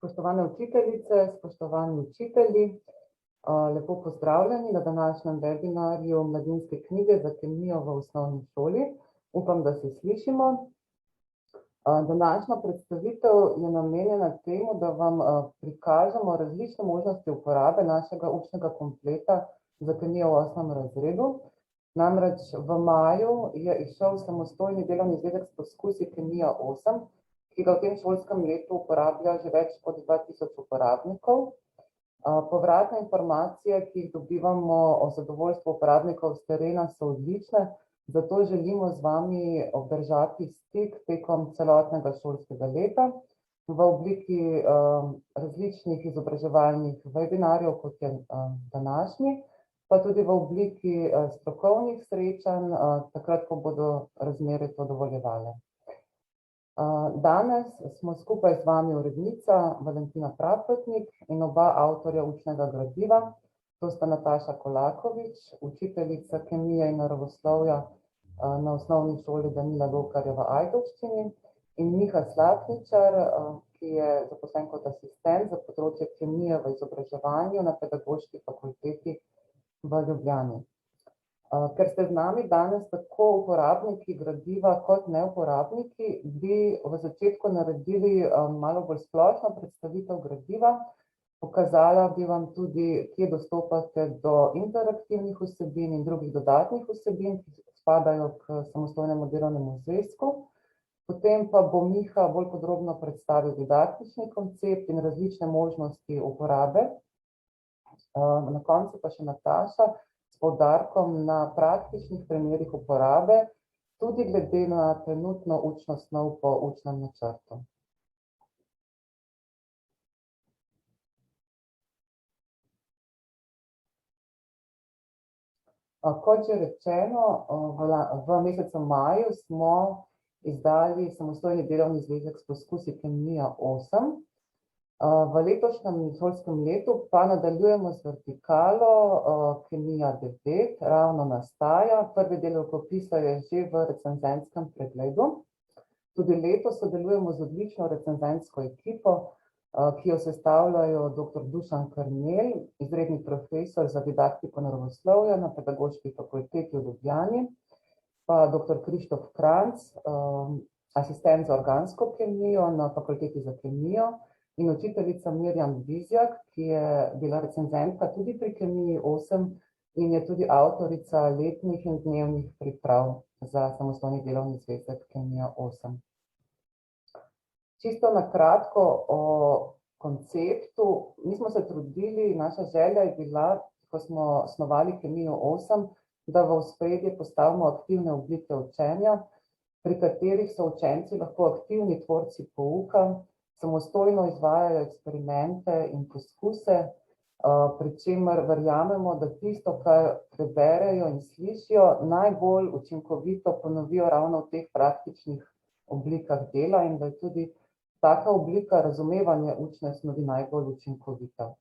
Spoštovane učiteljice, spoštovani učitelji, lepo pozdravljeni na današnjem webinarju Mladinske knjige za kemijo v osnovni šoli. Upam, da se slišimo. Današnja predstavitev je namenjena temu, da vam prikažemo različne možnosti uporabe našega učnega kompleta za kemijo v 8. razredu. Namreč v maju je izšel samostojni delovni izdelek s poskusi Kemija 8, ki ga v tem šolskem letu uporablja že več kot 2000 uporabnikov. Povratne informacije, ki jih dobivamo o zadovoljstvu uporabnikov s terena, so odlične, zato želimo z vami obdržati stik tekom celotnega šolskega leta v obliki različnih izobraževalnih webinarjev, kot je današnji, pa tudi v obliki strokovnih srečanj, takrat, ko bodo razmere to dovoljevale. Danes smo skupaj z vami urednica Valentina Praprotnik in oba avtorja učnega gradiva. To sta Nataša Kolakovič, učiteljica kemije in naravoslovja na osnovni šoli Danila Lokarja v Ajdovščini, in Miha Slapničar, ki je zaposlen kot asistent za področje kemije v izobraževanju na Pedagoški fakulteti v Ljubljani. Ker ste z nami danes tako uporabniki gradiva kot neuporabniki, bi v začetku naredili malo bolj splošno predstavitev gradiva. Pokazala bi vam tudi, kje dostopate do interaktivnih vsebin in drugih dodatnih vsebin, ki spadajo k samostojnemu delovnemu zvezku. Potem pa bo Miha bolj podrobno predstavil didaktični koncept in različne možnosti uporabe. Na koncu pa še Nataša s poudarkom na praktičnih primerih uporabe, tudi glede na trenutno učno snov po učnem načrtu. Kot že rečeno, v mesecu maju smo izdali samostojni delovni zvezek s poskusi Kemija 8. V letošnjem šolskem letu pa nadaljujemo z vertikalo Kemija 9, ravno nastaja. Prvi del rokopisa je že v recenzentskem pregledu. Tudi letos sodelujemo z odlično recenzentsko ekipo, ki jo sestavljajo dr. Dušan Karnel, izredni profesor za didaktiko naravoslovja na Pedagoški fakulteti v Ljubljani, pa dr. Krištof Kranc, asistent za organsko kemijo na Fakulteti za kemijo, in učiteljica Mirjam Vizjak, ki je bila recenzentka tudi pri Kemiji 8 in je tudi avtorica letnih in dnevnih priprav za samostojni delovni zvezek Kemija 8. Čisto na kratko o konceptu. Mi smo se trudili, naša želja je bila, ko smo snovali Kemijo 8, da v ospredje postavimo aktivne oblike učenja, pri katerih so učenci lahko aktivni tvorci pouka, samostojno izvajajo eksperimente in poskuse, pri čemer verjamemo, da tisto, kar preberejo in slišijo, najbolj učinkovito ponovijo ravno v teh praktičnih oblikah dela in da je tudi taka oblika razumevanja učne snovi najbolj učinkovita.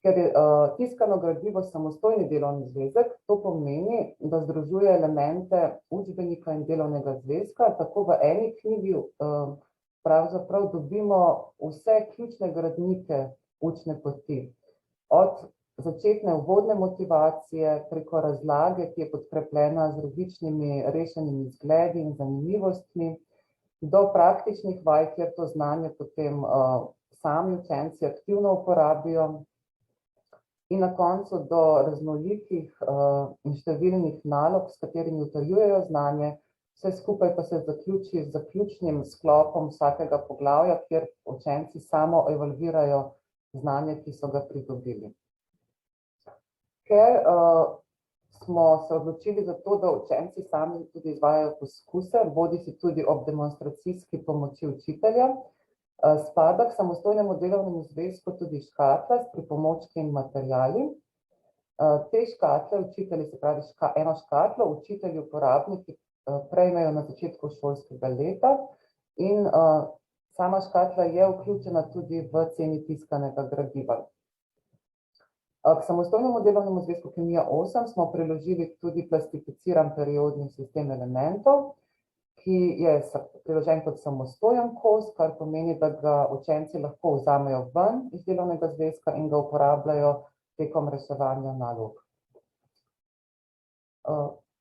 Ker je tiskano gradivo samostojni delovni zvezek, to pomeni, da združuje elemente učbenika in delovnega zvezka, tako v eni knjigi pravzaprav dobimo vse ključne gradnike učne poti. Od začetne uvodne motivacije, preko razlage, ki je podkrepljena z različnimi rešenimi zgledi in zanimivostmi, do praktičnih vaj, kjer to znanje potem sami učenci aktivno uporabijo, in na koncu do raznolikih in številnih nalog, s katerimi utrjujejo znanje. Vse skupaj pa se zaključi z zaključnim sklopom vsakega poglavja, kjer učenci samo evalvirajo znanje, ki so ga pridobili. Ker smo se odločili za to, da učenci sami tudi izvajajo poskuse, bodisi tudi ob demonstracijski pomoči učitelja, spada k samostojnemu delovnemu zvezku tudi škatla s pripomočki in materiali. Te škatle učitelji, se pravi eno škatlo, učitelji uporabniki prejmejo na začetku šolskega leta in sama škatla je vključena tudi v ceni tiskanega gradiva. K samostojnemu delovnemu zvezku Kemija 8 smo priložili tudi plastificiran periodni sistem elementov, ki je priložen kot samostojen kos, kar pomeni, da ga učenci lahko vzamejo ven iz delovnega zvezka in ga uporabljajo tekom reševanja nalog.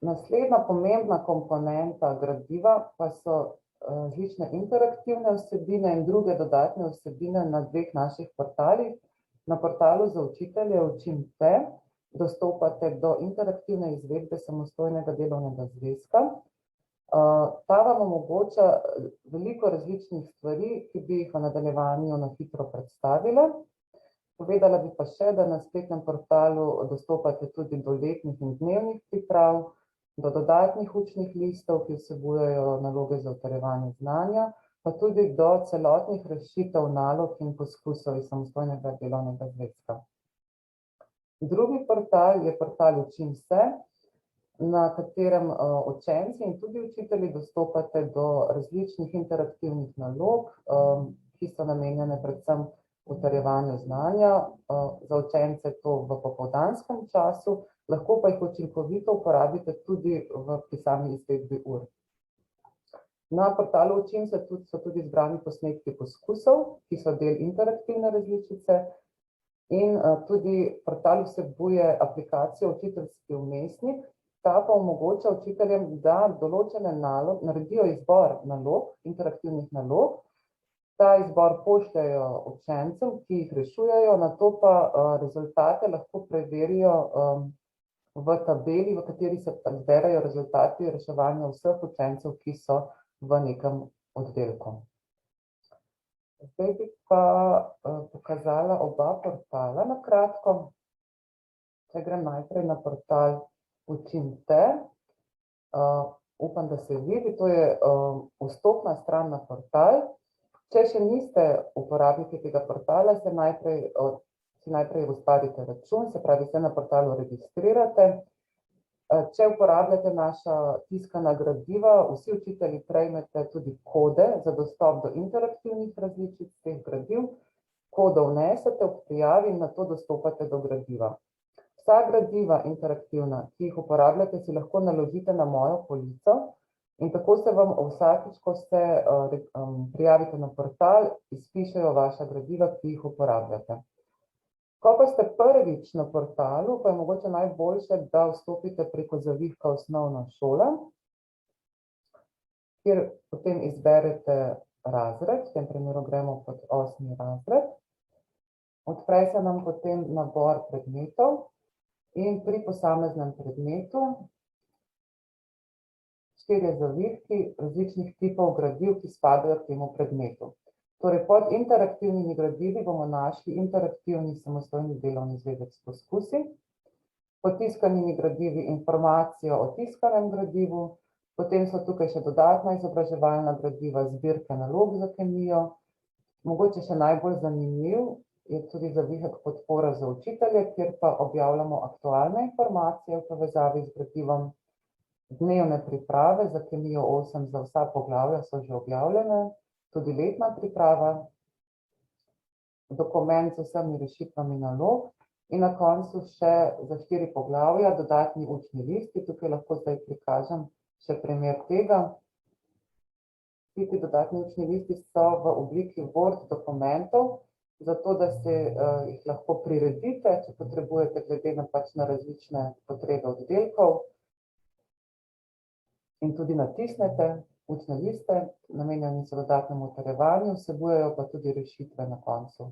Naslednja pomembna komponenta gradiva pa so različne interaktivne vsebine in druge dodatne vsebine na dveh naših portalih. Na portalu za učitelje Učim.te dostopate do interaktivne izvedbe samostojnega delovnega zvezka. Ta vam omogoča veliko različnih stvari, ki bi jih v nadaljevanju na hitro predstavila. Povedala bi pa še, da na spletnem portalu dostopate tudi do letnih in dnevnih priprav, do dodatnih učnih listov, ki vsebujejo naloge za utrjevanje znanja, pa tudi do celotnih rešitev nalog in poskusov iz samostojnega delovnega zvezka. Drugi portal je portal Učim.se, na katerem učenci in tudi učitelji dostopate do različnih interaktivnih nalog, ki so namenjene predvsem utrjevanju znanja, za učence to v popoldanskem času, lahko pa jih učinkovito uporabite tudi v pisani izvedbi ur. Na portalu Učim.se so tudi zbrani posnetki poskusov, ki so del interaktivne različice, in tudi portal vsebuje aplikacijo Učiteljski vmesnik. Ta pa omogoča učiteljem, da določene naloge, naredijo izbor nalog, interaktivnih nalog, ta izbor pošljajo učencem, ki jih rešujejo, nato pa rezultate lahko preverijo v tabeli, v kateri se zberejo rezultati reševanja vseh učencev, ki so v nekem oddelku. Zdaj bi pa pokazala oba portala na kratko. Če grem najprej na portal Učim.te, upam, da se vidi, to je vstopna stran na portal. Če še niste uporabniki tega portala, si najprej ustvarite račun, se pravi, se na portalu registrirate. Če uporabljate naša tiskana gradiva, vsi učitelji prejmete tudi kode za dostop do interaktivnih različic teh gradiv. Kodo vnesete ob prijavi in nato dostopate do gradiva. Vsa gradiva interaktivna, ki jih uporabljate, si lahko naložite na mojo polico in tako se vam vsakič, ko se prijavite na portal, izpišejo vaša gradiva, ki jih uporabljate. Ko pa ste prvič na portalu, pa je mogoče najboljše, da vstopite preko zavihka Osnovna šola, kjer potem izberete razred, v tem primeru gremo pod 8. razred. Odpre se nam potem nabor predmetov in pri posameznem predmetu 4 zavihki različnih tipov gradiv, ki spadajo k temu predmetu. Torej, pod interaktivnimi gradivi bomo našli interaktivni samostojni delovni zvezek s poskusi, pod tiskanimi gradivi informacijo o tiskanem gradivu, potem so tukaj še dodatna izobraževalna gradiva, zbirke nalog za kemijo, mogoče še najbolj zanimiv je tudi zavihek podpora za učitelje, kjer pa objavljamo aktualne informacije v povezavi z gradivom. Dnevne priprave za kemijo 8 za vsa poglavja so že objavljene, tudi letna priprava, dokument z vsemi rešitvami nalog in na koncu še za 4 poglavja dodatni učni listi. Tukaj lahko zdaj prikažem še primer tega. Ti dodatni učni listi so v obliki Word dokumentov, zato da se jih lahko priredite, če potrebujete glede na različne potrebe oddelkov, in tudi natisnete učne liste, namenjeni so dodatnemu utrjevanju, vsebujejo pa tudi rešitve na koncu,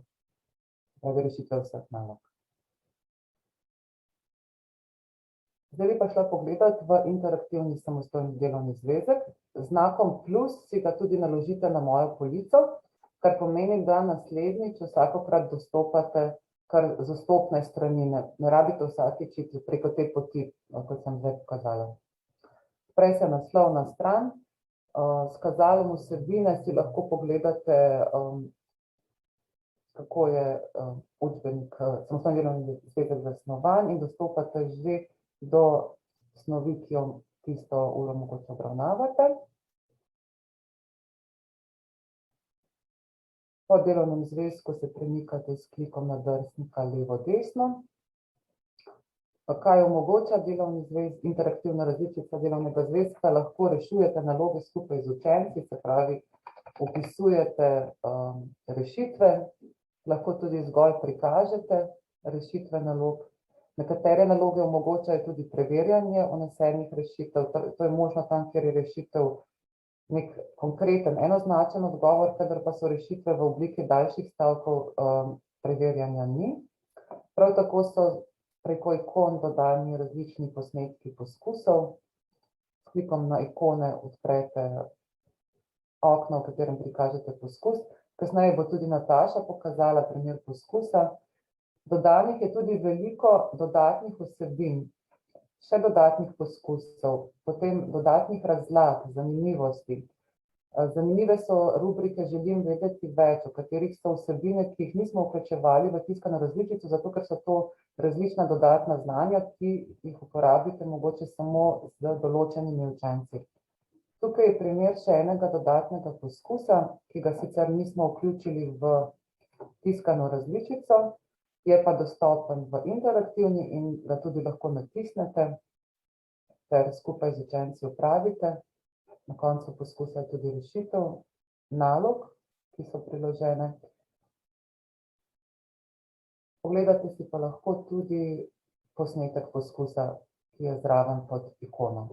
rešitve vseh nalog. Zdaj bi pa šla pogledati v interaktivni samostojni delovni zvezek. Znakom plus si ga tudi naložite na mojo polico, kar pomeni, da naslednjič vsakokrat dostopate kar z vstopne strani, ne rabite vsakič iti preko te poti, kot sem zdaj pokazala. Prej se naslovna stran, s kazalom vsebine si lahko pogledate, kako je učbenik samostojni delovni zvezek zasnovan in dostopate že do snovi, ki jo tisto uro mogoče obravnavate. Po delovnem zvezku se premikate s klikom na drsnika levo-desno. Kaj omogoča interaktivna različica delovnega zvezka? Lahko rešujete naloge skupaj z učenci, se pravi, opisujete rešitve, lahko tudi zgolj prikažete rešitve nalog. Nekatere naloge omogočajo tudi preverjanje vnesenih rešitev, to je možno tam, kjer je rešitev nek konkreten, enoznačen odgovor, kadar pa so rešitve v obliki daljših stavkov, preverjanja ni. Prav tako so preko ikon dodani različni posnetki poskusov. S klikom na ikone odprete okno, v katerem prikažete poskus. Kasneje bo tudi Nataša pokazala primer poskusa. Dodanih je tudi veliko dodatnih vsebin, še dodatnih poskusov, potem dodatnih razlag, zanimivosti. Zanimive so rubrike Želim vedeti več, o katerih so vsebine, ki jih nismo vključevali v tiskano različico, zato ker so to različna dodatna znanja, ki jih uporabite mogoče samo z določenimi učenci. Tukaj je primer še enega dodatnega poskusa, ki ga sicer nismo vključili v tiskano različico, je pa dostopen v interaktivni in ga tudi lahko natisnete ter skupaj z učenci opravite. Na koncu poskusa je tudi rešitev nalog, ki so priložene. Pogledate si pa lahko tudi posnetek poskusa, ki je zraven pod ikono.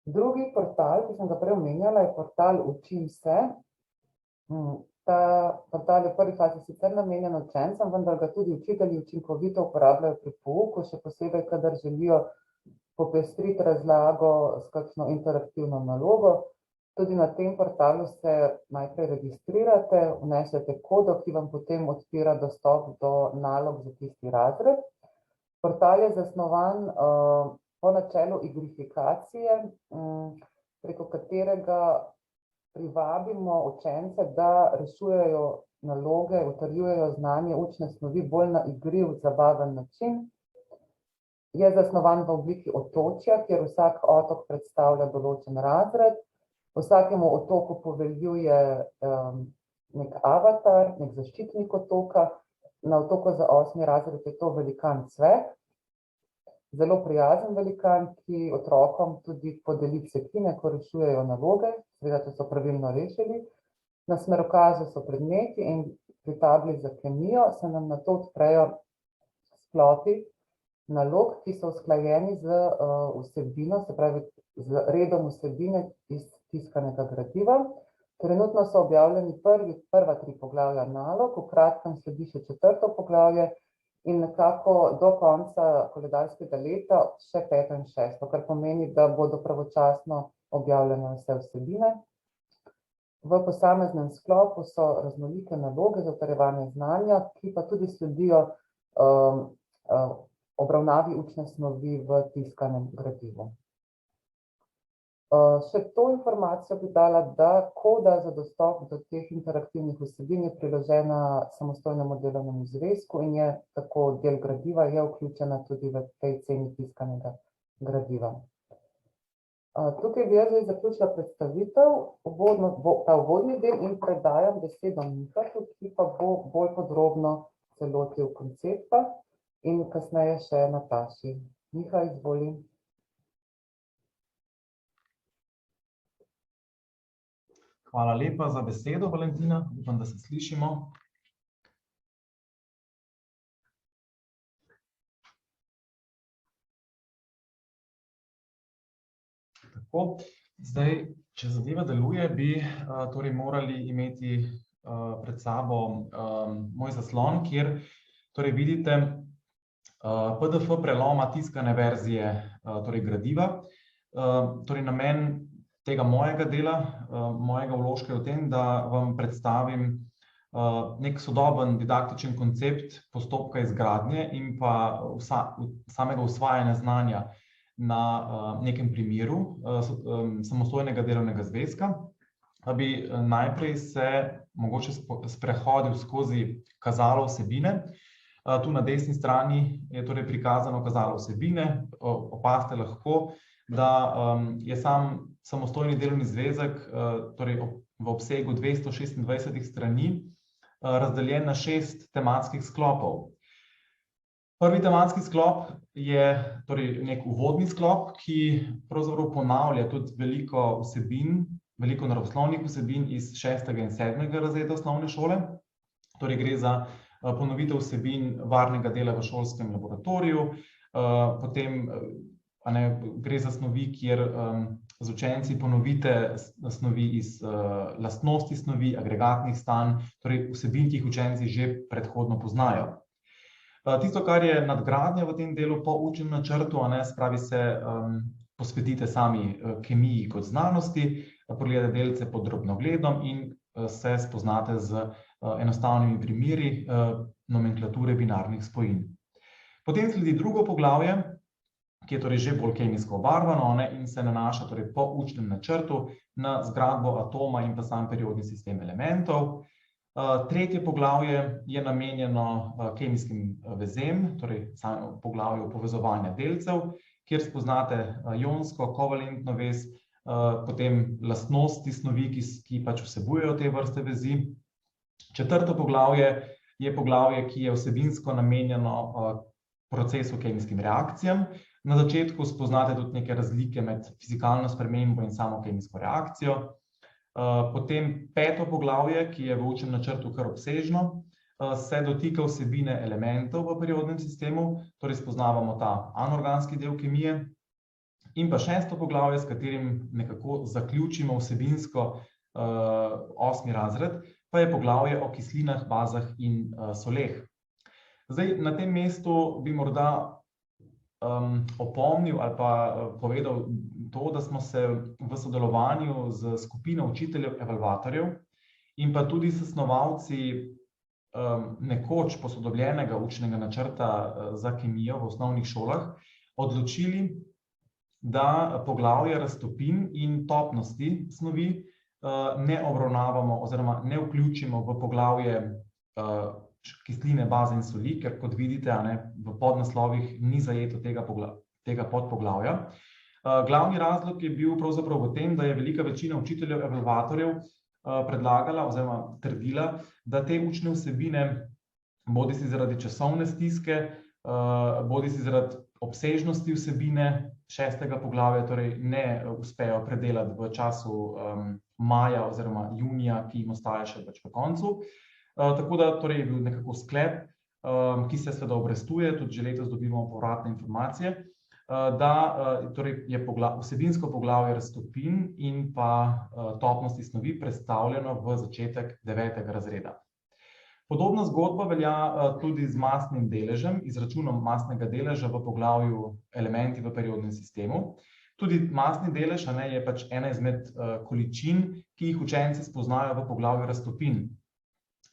Drugi portal, ki sem ga prej omenjala, je portal Učim se. Ta portal je v prvi fazi sicer namenjen učencem, vendar ga tudi učitelji učinkovito uporabljajo pri pouku, še posebej, kadar želijo popestriti razlago s kakšno interaktivno nalogo. Tudi na tem portalu se najprej registrirate, vnesete kodo, ki vam potem odpira dostop do nalog za tisti razred. Portal je zasnovan po načelu igrifikacije, preko katerega privabimo učence, da rešujejo naloge, utrjujejo znanje učne snovi bolj na igriv, zabaven način. Je zasnovan v obliki otočja, kjer vsak otok predstavlja določen razred. Vsakemu otoku poveljuje nek avatar, nek zaščitnik otoka. Na otoku za 8. razred je to velikan Cvek. Zelo prijazen velikan, ki otrokom tudi podeli cekine, ko rešujejo naloge, seveda, če so pravilno rešili. Na smerokazu so predmeti in pri tabli za kemijo se nam nato odprejo sklopi nalog, ki so usklajeni z vsebino, se pravi z redom vsebine iz tiskanega gradiva. Trenutno so objavljeni prva 3 poglavja nalog, v kratkem sledi še 4. poglavje, in nekako do konca koledarskega leta še 5. in 6., kar pomeni, da bodo pravočasno objavljene vse vsebine. V posameznem sklopu so raznolike naloge za utrjevanje znanja, ki pa tudi sledijo obravnavi učne snovi v tiskanem gradivu. Še to informacijo bi dala, da koda za dostop do teh interaktivnih vsebin je priložena samostojnemu delovnemu zvezku in je tako del gradiva, je vključena tudi v tej ceni tiskanega gradiva. Tukaj bi jaz zdaj zaključila predstavitev, ta uvodni del, in predajam besedo Mihatu, ki pa bo bolj podrobno se lotil koncepta, in kasneje še Nataši. Miha, izvoli. Hvala lepa za besedo, Valentina. Upam, da se slišimo. Tako, zdaj, če zadeva deluje, bi torej morali imeti pred sabo moj zaslon, kjer torej vidite PDF preloma tiskane verzije torej gradiva. Torej namen tega mojega dela, mojega vložka je v tem, da vam predstavim nek sodoben didaktičen koncept postopka izgradnje in pa samega usvajanja znanja na nekem primeru samostojnega delovnega zvezka. Da bi najprej se mogoče sprehodil skozi kazalo vsebine. Tu na desni strani je torej prikazano kazalo vsebine. Opazite lahko, da je sam samostojni delovni zvezek torej v obsegu 226 strani razdeljen na 6 tematskih sklopov. Prvi tematski sklop je torej nek uvodni sklop, ki pravzaprav ponavlja tudi veliko vsebin, veliko naravoslovnih vsebin iz 6. in 7. razreda osnovne šole. Torej gre za ponovitev vsebin varnega dela v šolskem laboratoriju, potem gre za snovi, kjer z učenci ponovite snovi iz lastnosti snovi, agregatnih stanj, torej vsebin, ki jih učenci že predhodno poznajo. Tisto, kar je nadgradnja v tem delu po učnem načrtu, spravi se posvetite sami kemiji kot znanosti, pogledate delce pod drobnogledom in se spoznate z enostavnimi primeri nomenklature binarnih spojin. Potem sledi drugo poglavje, ki je torej že bolj kemijsko obarvano in se nanaša torej po učnem načrtu na zgradbo atoma in pa sam periodni sistem elementov. Tretje poglavje je namenjeno kemijskim vezem, torej samo poglavju povezovanja delcev, kjer spoznate ionsko, kovalentno vez, potem lastnosti snovi, ki pač vsebujejo te vrste vezi. Četrto poglavje je poglavje, ki je vsebinsko namenjeno procesu kemijskim reakcijam. Na začetku spoznate tudi neke razlike med fizikalno spremembo in samo kemijsko reakcijo. Potem peto poglavje, ki je v učnem načrtu kar obsežno, se dotika vsebine elementov v periodnem sistemu, torej spoznavamo ta anorganski del kemije. In pa šesto poglavje, s katerim nekako zaključimo vsebinsko 8. razred, pa je poglavje o kislinah, bazah in soleh. Zdaj, na tem mestu bi morda opomnil ali pa povedal to, da smo se v sodelovanju z skupino učiteljev evalvatorjev in pa tudi s snovalci nekoč posodobljenega učnega načrta za kemijo v osnovnih šolah odločili, da poglavje raztopin in topnosti snovi ne obravnavamo oziroma ne vključimo v poglavje kisline, baze in soli, ker kot vidite, v podnaslovih ni zajeto tega podpoglavja. Glavni razlog je bil pravzaprav v tem, da je velika večina učiteljev evalvatorjev predlagala oziroma trdila, da te učne vsebine bodisi zaradi časovne stiske, bodisi zaradi obsežnosti vsebine 6. poglavja, torej ne uspejo predelati v času maja oziroma junija, ki jim ostaja še pač v koncu. Tako da torej je bil nekako sklep, ki se seveda obrestuje, tudi že letos dobivamo povratne informacije, da torej je vsebinsko poglavje raztopin in pa topnosti snovi predstavljeno v začetek 9. razreda. Podobna zgodba velja tudi z masnim deležem, izračunom masnega deleža v poglavju elementi v periodnem sistemu. Tudi masni delež je pač ena izmed količin, ki jih učenci spoznajo v poglavju raztopin.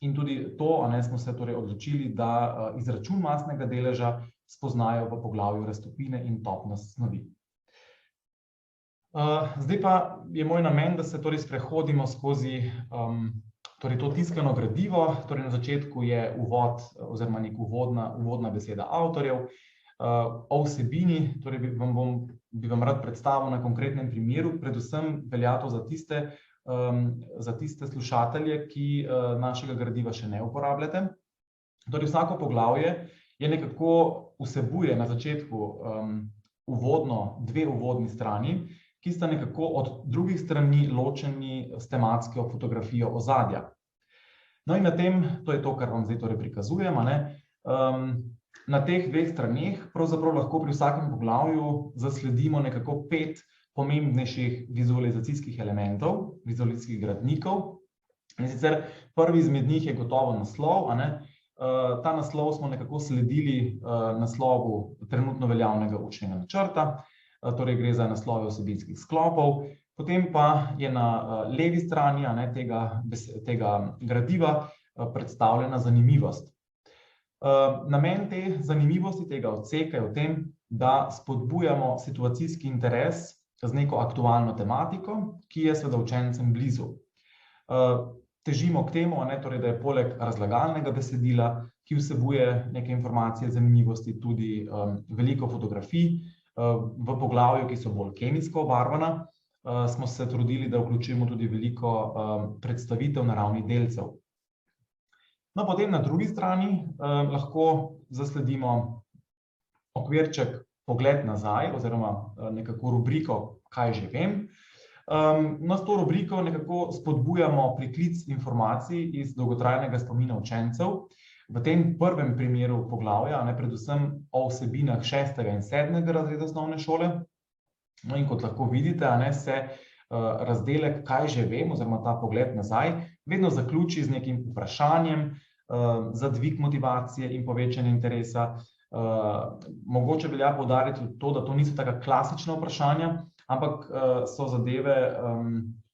In tudi to smo se torej odločili, da izračun masnega deleža spoznajo v poglavju raztopine in topnost snovi. Zdaj pa je moj namen, da se torej sprehodimo skozi torej to tiskano gradivo. Torej na začetku je uvod oziroma nek uvodna beseda avtorjev. O vsebini torej bi vam rad predstavil na konkretnem primeru, predvsem velja to za tiste slušatelje, ki našega gradiva še ne uporabljate. Torej vsako poglavje je nekako vsebuje na začetku dve uvodni strani, ki sta nekako od drugih strani ločeni s tematsko fotografijo ozadja. No in na tem, to je to, kar vam zdaj torej prikazujem, na teh dveh straneh pravzaprav lahko pri vsakem poglavju zasledimo nekako 5 pomembnejših vizualizacijskih elementov, vizualizacijskih gradnikov. In sicer prvi izmed njih je gotovo naslov. Ta naslov smo nekako sledili naslovu trenutno veljavnega učnega načrta, torej gre za naslove vsebinskih sklopov. Potem pa je na levi strani tega gradiva predstavljena zanimivost. Namen te zanimivosti, tega odseka je v tem, da spodbujamo situacijski interes z neko aktualno tematiko, ki je seveda učencem blizu. Težimo k temu, torej, da je poleg razlagalnega besedila, ki vsebuje neke informacije, zanimivosti, tudi veliko fotografij. V poglavju, ki so bolj kemijsko obarvana, smo se trudili, da vključimo tudi veliko predstavitev naravnih delcev. No, potem na drugi strani lahko zasledimo okvirček pogled nazaj oziroma nekako rubriko Kaj že vem. No, s to rubriko nekako spodbujamo priklic informacij iz dolgotrajnega spomina učencev. V tem prvem primeru poglavja, predvsem o vsebinah 6. in 7. razreda osnovne šole. No, in kot lahko vidite, se razdelek Kaj že vem oziroma ta pogled nazaj vedno zaključi z nekim vprašanjem za dvig motivacije in povečanje interesa. Mogoče velja poudariti to, da to niso taka klasična vprašanja, ampak so zadeve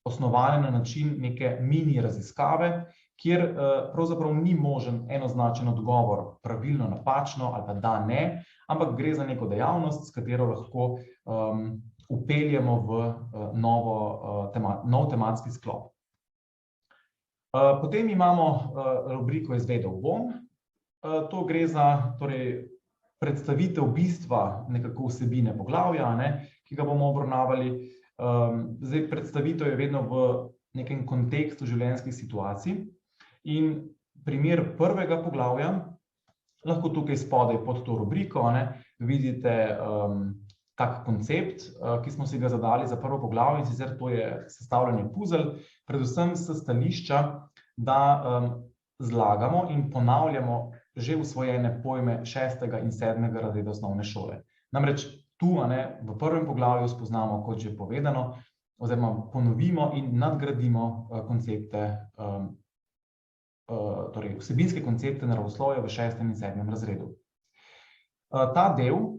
osnovane na način neke mini raziskave, kjer pravzaprav ni možen enoznačen odgovor, pravilno, napačno ali pa da, ne, ampak gre za neko dejavnost, s katero lahko vpeljemo v nov tematski sklop. Potem imamo rubriko Izvedel bom. To gre za predstavitev bistva nekako vsebine poglavja, ki ga bomo obravnavali. Zdaj, predstavitev je vedno v nekem kontekstu življenjskih situacij in primer prvega poglavja lahko tukaj spodaj pod to rubriko vidite tak koncept, ki smo si ga zadali za prvo poglavje, in sicer to je sestavljanje puzelj, predvsem s stališča, da zlagamo in ponavljamo že usvojene pojme 6. in 7. razreda osnovne šole. Namreč tu v prvem poglavju spoznamo, kot že povedano, oziroma ponovimo in nadgradimo koncepte, torej vsebinske koncepte naravoslovja v 6. in 7. razredu. Ta del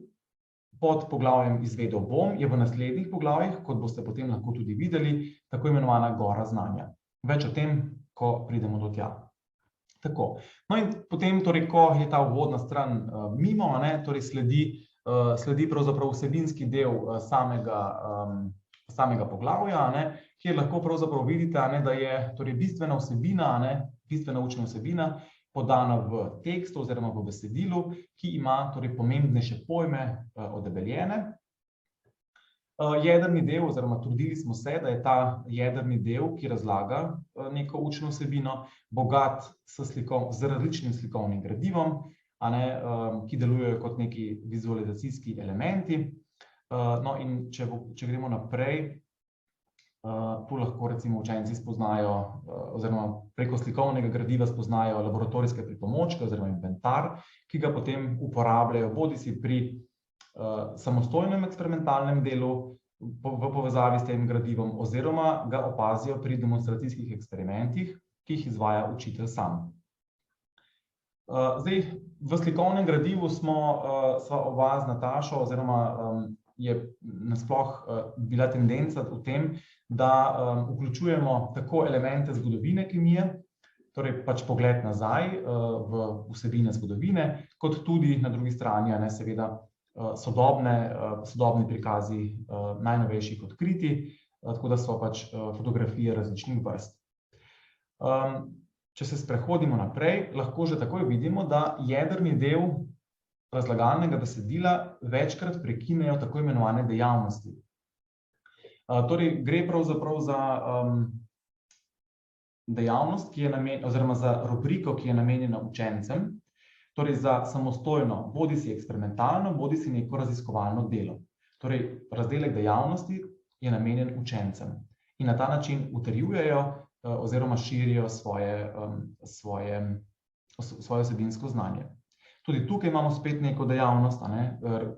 pod poglavjem Izvedel bom je v naslednjih poglavjih, kot boste potem lahko tudi videli, tako imenovana gora znanja. Več o tem, ko pridemo do tja. Tako. No in potem, ko je ta uvodna stran mimo, sledi pravzaprav vsebinski del samega poglavja, kjer lahko pravzaprav vidite, da je bistvena vsebina, bistvena učna vsebina podana v tekstu oziroma v besedilu, ki ima pomembnejše pojme odebeljene. Jedrni del, oziroma trudili smo se, da je ta jedrni del, ki razlaga neko učno vsebino, bogat z različnim slikovnim gradivom, ki delujejo kot neki vizualizacijski elementi. No, in če gremo naprej, tu lahko recimo učenci spoznajo, oziroma preko slikovnega gradiva spoznajo laboratorijske pripomočke oziroma inventar, ki ga potem uporabljajo bodisi pri samostojnem eksperimentalnem delu v povezavi s tem gradivom oziroma ga opazijo pri demonstracijskih eksperimentih, ki jih izvaja učitelj sam. Zdaj, v slikovnem gradivu sva oba z Natašo, oziroma je nasploh bila tendenca v tem, da vključujemo tako elemente zgodovine kemije, torej pač pogled nazaj v vsebine zgodovine, kot tudi na drugi strani seveda sodobni prikazi najnovejših odkritij, tako da so pač fotografije različnih vrst. Če se sprehodimo naprej, lahko že takoj vidimo, da jedrni del razlagalnega besedila večkrat prekinejo tako imenovane dejavnosti. Torej, gre pravzaprav za dejavnost, oziroma za rubriko, ki je namenjena učencem, torej za samostojno, bodisi eksperimentalno, bodisi neko raziskovalno delo. Torej, razdelek dejavnosti je namenjen učencem in na ta način utrjujejo oziroma širijo svoje vsebinsko znanje. Tudi tukaj imamo spet neko dejavnost,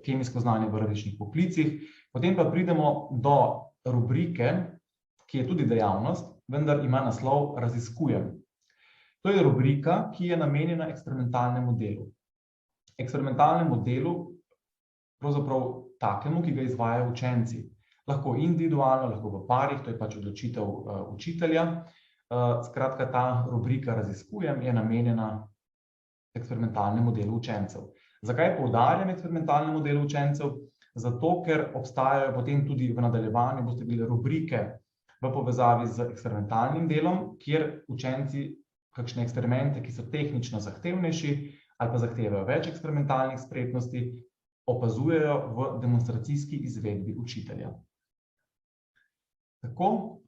kemijsko znanje v različnih poklicih, potem pa pridemo do rubrike, ki je tudi dejavnost, vendar ima naslov Raziskujem. To je rubrika, ki je namenjena eksperimentalnemu delu. Eksperimentalnemu delu, pravzaprav takemu, ki ga izvajajo učenci. Lahko individualno, lahko v parih, to je pač odločitev učitelja. Skratka, ta rubrika Raziskujem je namenjena eksperimentalnemu delu učencev. Zakaj poudarjam eksperimentalnemu delu učencev? Zato, ker obstajajo potem tudi v nadaljevanju, boste videli rubrike v povezavi z eksperimentalnim delom, kjer učenci kakšne eksperimente, ki so tehnično zahtevnejši ali pa zahtevajo več eksperimentalnih spretnosti, opazujejo v demonstracijski izvedbi učitelja. Tako,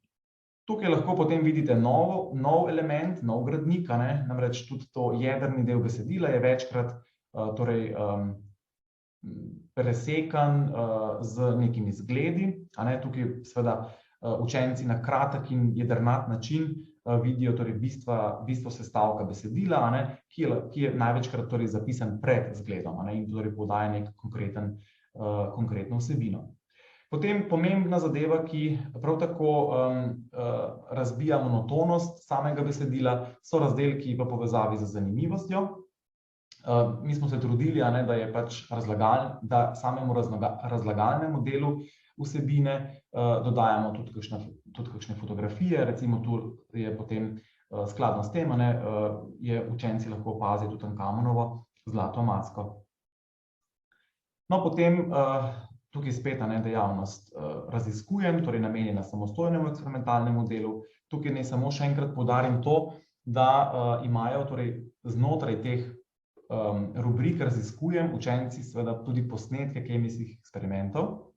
Tukaj lahko potem vidite nov element, nov gradnik, namreč tudi to jedrni del besedila je večkrat presekan z nekimi zgledi. Tukaj seveda učenci na kratek in jedrnat način vidijo bistvo sestavka besedila, ki je največkrat zapisan pred zgledom in podaja nek konkretno vsebino. Potem pomembna zadeva, ki prav tako razbija monotonost samega besedila, so razdelki v povezavi z zanimivostjo. Mi smo se trudili, da je da samemu razlagalnemu delu vsebine dodajamo tudi kakšne fotografije, recimo tu je potem skladno s tem, je učenci lahko opazili Tutankamonovo zlato masko. No, potem tukaj spet dejavnost raziskujem, torej namenjena samostojnemu eksperimentalnemu delu. Tukaj naj samo še enkrat poudarim to, da imajo znotraj teh rubrik raziskujem učenci seveda tudi posnetke kemijskih eksperimentov.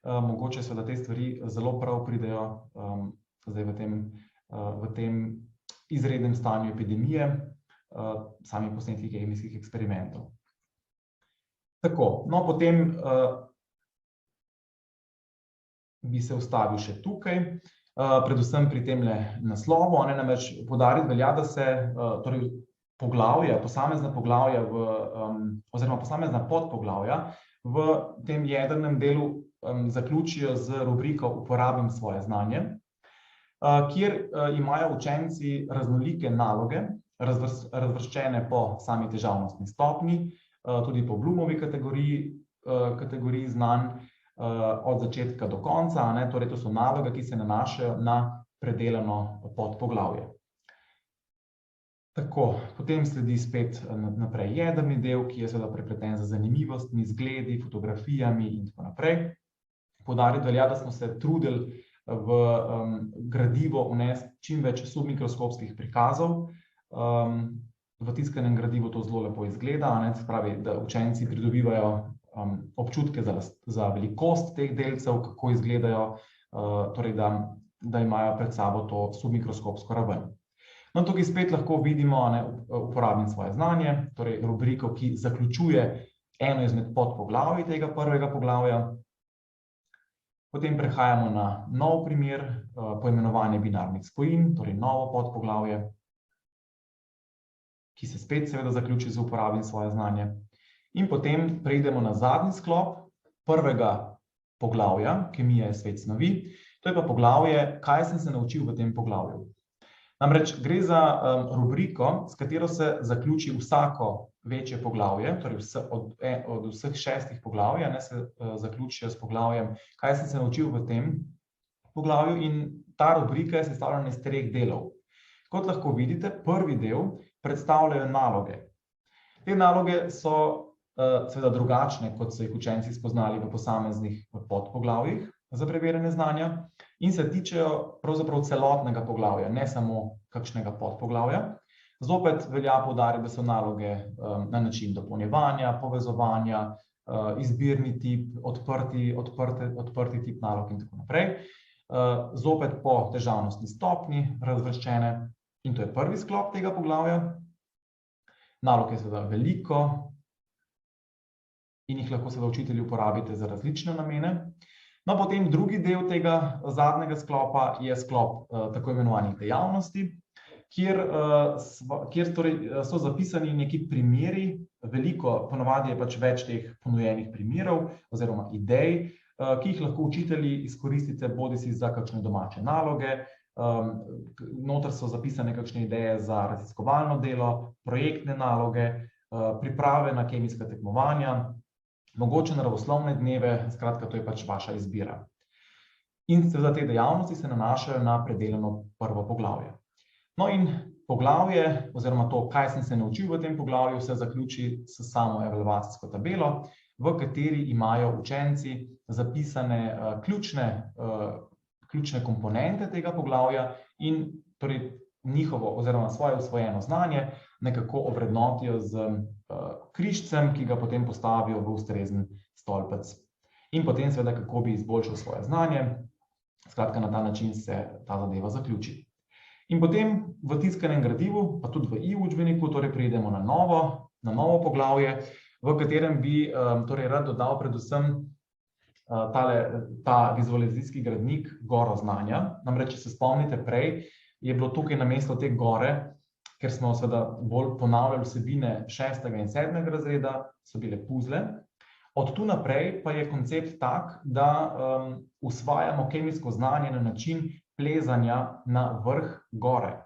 Mogoče seveda te stvari zelo prav pridejo zdaj v tem izrednem stanju epidemije, sami posnetki kemijskih eksperimentov. Tako, no potem bi se ustavil še tukaj, predvsem pri temle naslovu, namreč poudariti velja, da se poglavja, posamezna poglavja oziroma posamezna podpoglavja v tem jedrnem delu zaključijo z rubriko Uporabim svoje znanje, kjer imajo učenci raznolike naloge, razvrščene po sami težavnostni stopnji, tudi po Bloomovi kategoriji znanj, od začetka do konca, torej to so naloge, ki se nanašajo na predelano podpoglavje. Tako, potem sledi spet naprej jedrni del, ki je seveda prepleten z zanimivostmi, zgledi, fotografijami in tako naprej. Poudariti velja, da smo se trudili v gradivo vnesti čim več submikroskopskih prikazov. V tiskanem gradivu to zelo lepo izgleda, se pravi, da učenci pridobivajo občutke za velikost teh delcev, kako izgledajo, torej da imajo pred sabo to submikroskopsko raven. No, tukaj spet lahko vidimo Uporabim svoje znanje, torej rubriko, ki zaključuje eno izmed podpoglavij tega prvega poglavja. Potem prehajamo na nov primer, poimenovanje binarnih spojin, torej novo podpoglavje, ki se spet seveda zaključi z Uporabim svoje znanje. In potem preidemo na zadnji sklop prvega poglavja, Kemija je svet snovi. To je pa poglavje, kaj sem se naučil v tem poglavju. Namreč gre za rubriko, s katero se zaključi vsako večje poglavje, torej od vseh 6 poglavij, se zaključijo s poglavjem, kaj sem se naučil v tem poglavju, in ta rubrika je sestavljena iz 3 delov. Kot lahko vidite, prvi del predstavljajo naloge. Te naloge so seveda drugačne, kot so jih učenci spoznali v posameznih podpoglavjih za preverjanje znanja in se tičejo pravzaprav celotnega poglavja, ne samo kakšnega podpoglavja. Zopet velja poudariti, da so naloge na način dopolnjevanja, povezovanja, izbirni tip, odprti tip nalog in tako naprej. Zopet po težavnostni stopnji razvrščene, in to je prvi sklop tega poglavja. Nalog je seveda veliko in jih lahko seveda učitelji uporabite za različne namene. No, potem drugi del tega zadnjega sklopa je sklop tako imenovanih dejavnosti, kjer so zapisani neki primeri, veliko, ponavadi je več teh ponujenih primerov oziroma idej, ki jih lahko učitelji izkoristite bodisi za kakšne domače naloge, noter so zapisane kakšne ideje za raziskovalno delo, projektne naloge, priprave na kemijska tekmovanja, mogoče naravoslovne dneve, skratka, to je vaša izbira. In seveda te dejavnosti se nanašajo na predelano prvo poglavje. No in poglavje, oziroma to, kaj sem se naučil v tem poglavju, se zaključi s samo evalvacijsko tabelo, v kateri imajo učenci zapisane ključne komponente tega poglavja in torej njihovo oziroma svoje usvojeno znanje nekako ovrednotijo z križcem, ki ga potem postavijo v ustrezen stolpec. In potem seveda, kako bi izboljšal svoje znanje, Skratka, na ta način se ta zadeva zaključi. In potem v tiskanem gradivu, pa tudi v e-učbeniku, torej preidemo na novo poglavje, v katerem bi torej rad dodal predvsem ta vizualizacijski gradnik Goro znanja. Namreč, če se spomnite prej, je bilo tukaj namesto te gore, ker smo seveda bolj ponavljali vsebine 6. in 7. razreda, so bile puzle. Od tu naprej pa je koncept tak, da usvajamo kemijsko znanje na način plezanja na vrh gore.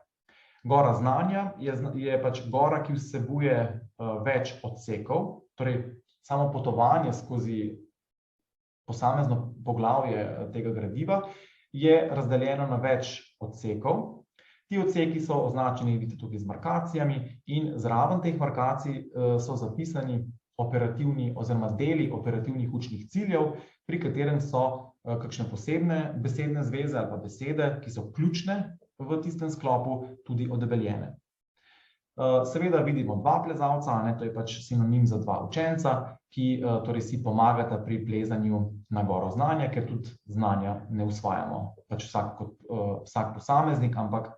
Gora znanja je pač gora, ki vsebuje več odsekov, torej samo potovanje skozi posamezno poglavje tega gradiva je razdeljeno na več odsekov. Ti odseki so označeni, vidite tukaj, z markacijami in zraven teh markacij so zapisani operativni oziroma deli operativnih učnih ciljev, pri katerem so kakšne posebne besedne zveze ali pa besede, ki so ključne v tistem sklopu, tudi odebeljene. Seveda vidimo dva plezalca, to je pač sinonim za dva učenca, ki torej si pomagata pri plezanju na goro znanja, ker tudi znanja ne usvajamo, pač vsak posameznik, ampak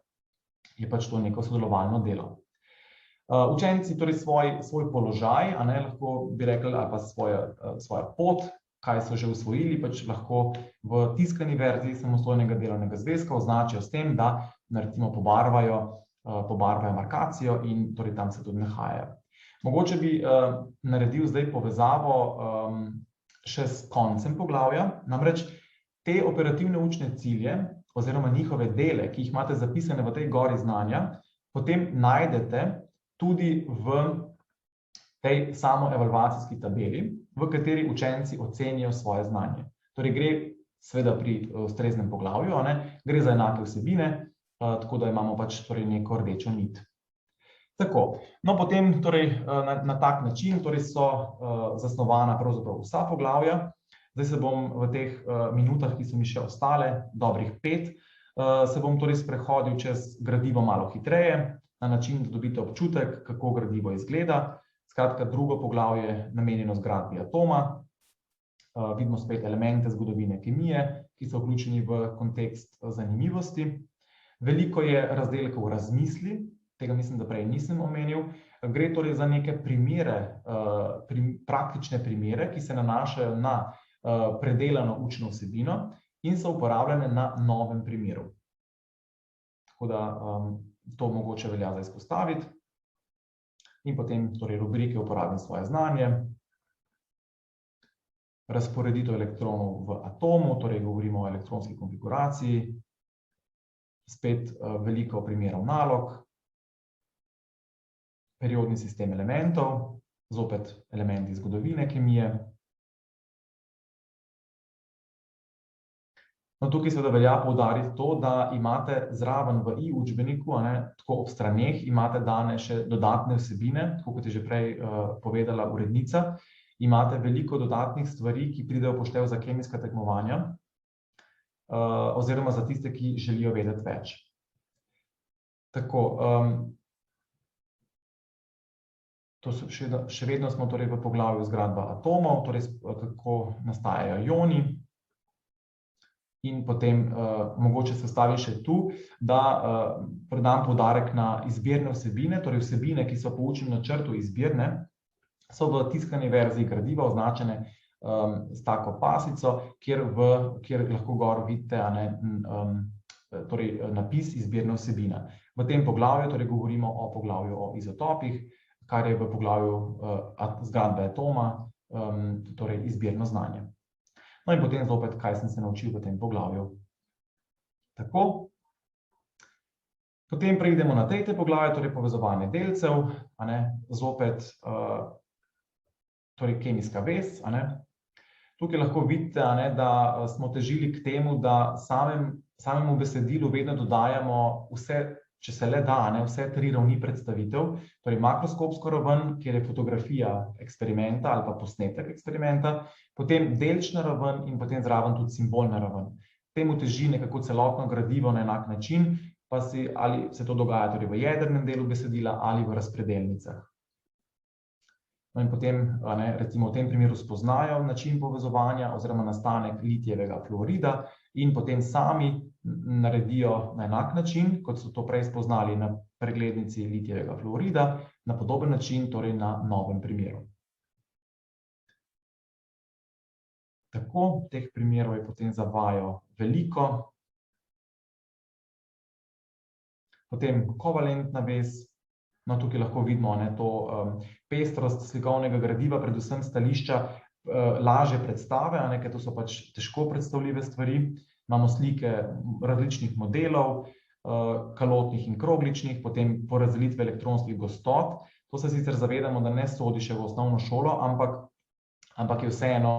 je pač to neko sodelovalno delo. Učenci torej svoj položaj, lahko bi rekli, ali pa svojo pot, kaj so že usvojili, pač lahko v tiskani verziji samostojnega delovnega zvezka označijo s tem, da recimo pobarvajo markacijo in torej tam se tudi nahajajo. Mogoče bi naredil zdaj povezavo še s koncem poglavja, namreč te operativne učne cilje oziroma njihove dele, ki jih imate zapisane v tej gori znanja, potem najdete tudi v tej samoevalvacijski tabeli, v kateri učenci ocenijo svoje znanje. Torej gre seveda pri ustreznem poglavju, gre za enake vsebine, tako da imamo pač torej neko rdečo nit. Tako, no potem torej na tak način torej so zasnovana pravzaprav vsa poglavja. Zdaj se bom v teh minutah, ki so mi še ostale, dobrih 5, se bom torej sprehodil čez gradivo malo hitreje, na način, da dobite občutek, kako gradivo izgleda. Skratka, drugo poglavje namenjeno zgradbi atoma. Vidimo spet elemente zgodovine kemije, ki so vključeni v kontekst zanimivosti. Veliko je razdelkov razmisli, tega mislim, da prej nisem omenil. Gre torej za neke primere, praktične primere, ki se nanašajo na predelano učno vsebino in so uporabljene na novem primeru. Tako da to mogoče velja za izpostaviti. In potem torej rubrike uporabim svoje znanje. Razporeditev elektronov v atomu, torej govorimo o elektronski konfiguraciji. Spet veliko primerov nalog. Periodni sistem elementov, zopet elementi zgodovine kemije. No, tukaj seveda velja poudariti to, da imate zraven v e-učbeniku, tako ob straneh, imate dane še dodatne vsebine, tako kot je že prej povedala urednica. Imate veliko dodatnih stvari, ki pridejo v poštev za kemijska tekmovanja, oziroma za tiste, ki želijo vedeti več. Tako, še vedno smo torej v poglavju zgradba atomov, torej kako nastajajo ioni. In potem mogoče se stavi še tu, da predam poudarek na izbirne vsebine, torej vsebine, ki so po učnem načrtu izbirne, so v tiskani verziji gradiva označene s tako pasico, kjer lahko gor vidite torej napis izbirna vsebina. V tem poglavju torej govorimo o poglavju o izotopih, kar je v poglavju zgradbe atoma, torej izbirno znanje. No in potem zopet, kaj sem se naučil v tem poglavju. Tako. Potem preidemo na tretje poglavje, torej povezovanje delcev, zopet torej kemijska vez. Tukaj lahko vidite, da smo težili k temu, da samemu besedilu vedno dodajamo vse, če se le da, vse 3 ravni predstavitev, torej makroskopsko raven, kjer je fotografija eksperimenta ali pa posnetek eksperimenta, potem delčna raven in potem zraven tudi simbolna raven. Temu teži nekako celotno gradivo na enak način, pa ali se to dogaja torej v jedrnem delu besedila ali v razpredelnicah. No in potem, recimo v tem primeru spoznajo način povezovanja oziroma nastanek litijevega fluorida in potem sami naredijo na enak način, kot so to prej spoznali na preglednici litijevega fluorida, na podoben način, torej na novem primeru. Tako, teh primerov je potem za vajo veliko. Potem kovalentna vez, no tukaj lahko vidimo to pestrost slikovnega gradiva, predvsem stališča lažje predstave, ker to so pač težko predstavljive stvari. Imamo slike različnih modelov, kalotnih in krogličnih, potem porazdelitve elektronskih gostot. To se sicer zavedamo, da ne sodi še v osnovno šolo, ampak je vseeno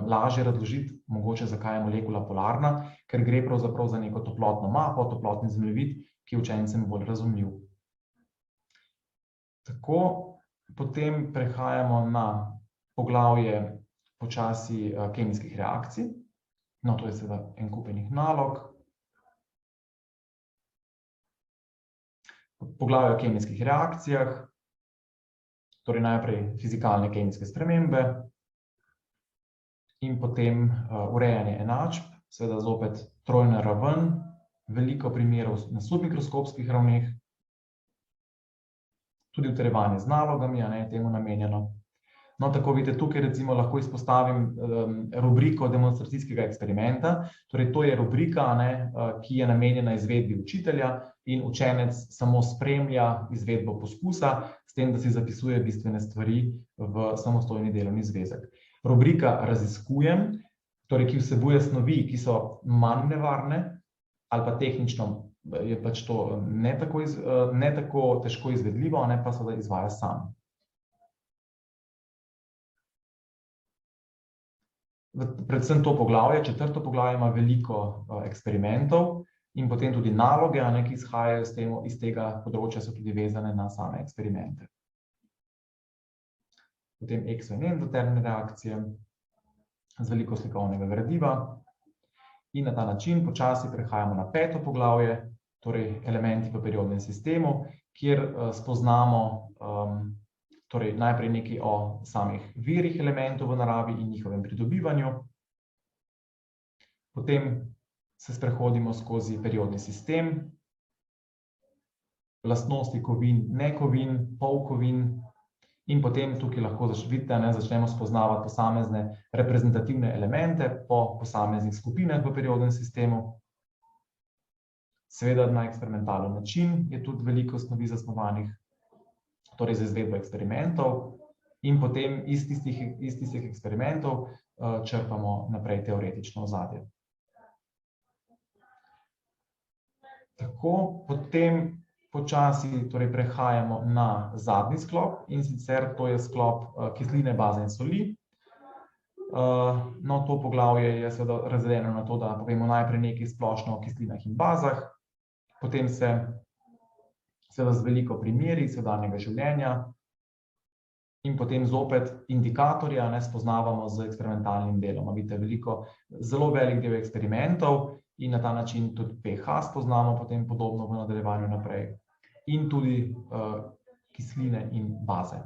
lažje razložiti, mogoče zakaj je molekula polarna, ker gre pravzaprav za neko toplotno mapo, toplotni zemljevid, ki je učencem bolj razumljiv. Tako, potem prehajamo na poglavje počasi kemijskih reakcij. No, to je seveda en kup enih nalog. Poglavje o kemijskih reakcijah, torej najprej fizikalne kemijske spremembe in potem urejanje enačb, seveda zopet trojna raven, veliko primerov na submikroskopskih ravneh, tudi utrjevanje z nalogami, je temu namenjeno. No, tako vidite, tukaj recimo lahko izpostavim rubriko demonstracijskega eksperimenta, torej to je rubrika, ki je namenjena izvedbi učitelja in učenec samo spremlja izvedbo poskusa, s tem, da si zapisuje bistvene stvari v samostojni delovni zvezek. Rubrika raziskujem, torej ki vsebuje snovi, ki so manj nevarne, ali pa tehnično je pač to ne tako težko izvedljivo, pa se da izvaja sam. Predvsem to poglavje, četrto poglavje, ima veliko eksperimentov in potem tudi naloge, ki izhajajo iz tega področja, so tudi vezane na same eksperimente. Potem ekso- in endotermne reakcije z veliko slikovnega gradiva in na ta način počasi prehajamo na peto poglavje, torej elementi v periodnem sistemu, kjer spoznamo torej najprej nekaj o samih virih elementov v naravi in njihovem pridobivanju. Potem se sprehodimo skozi periodni sistem, lastnosti kovin, nekovin, polkovin in potem tukaj lahko vidite, začnemo spoznavati posamezne reprezentativne elemente po posameznih skupinah v periodnem sistemu. Seveda na eksperimentalen način je tudi veliko snovi zasnovanih, torej za izvedbo eksperimentov in potem iz tistih eksperimentov črpamo naprej teoretično ozadje. Tako, potem počasi torej prehajamo na zadnji sklop in sicer to je sklop kisline, baze in soli. No, to poglavje je seveda razdeljeno na to, da povemo najprej nekaj splošno o kislinah in bazah, potem se seveda z veliko primeri sedanjega življenja in potem zopet indikatorja spoznavamo z eksperimentalnim delom. Vidite, zelo velik del eksperimentov in na ta način tudi pH spoznamo potem podobno v nadaljevanju naprej in tudi kisline in baze.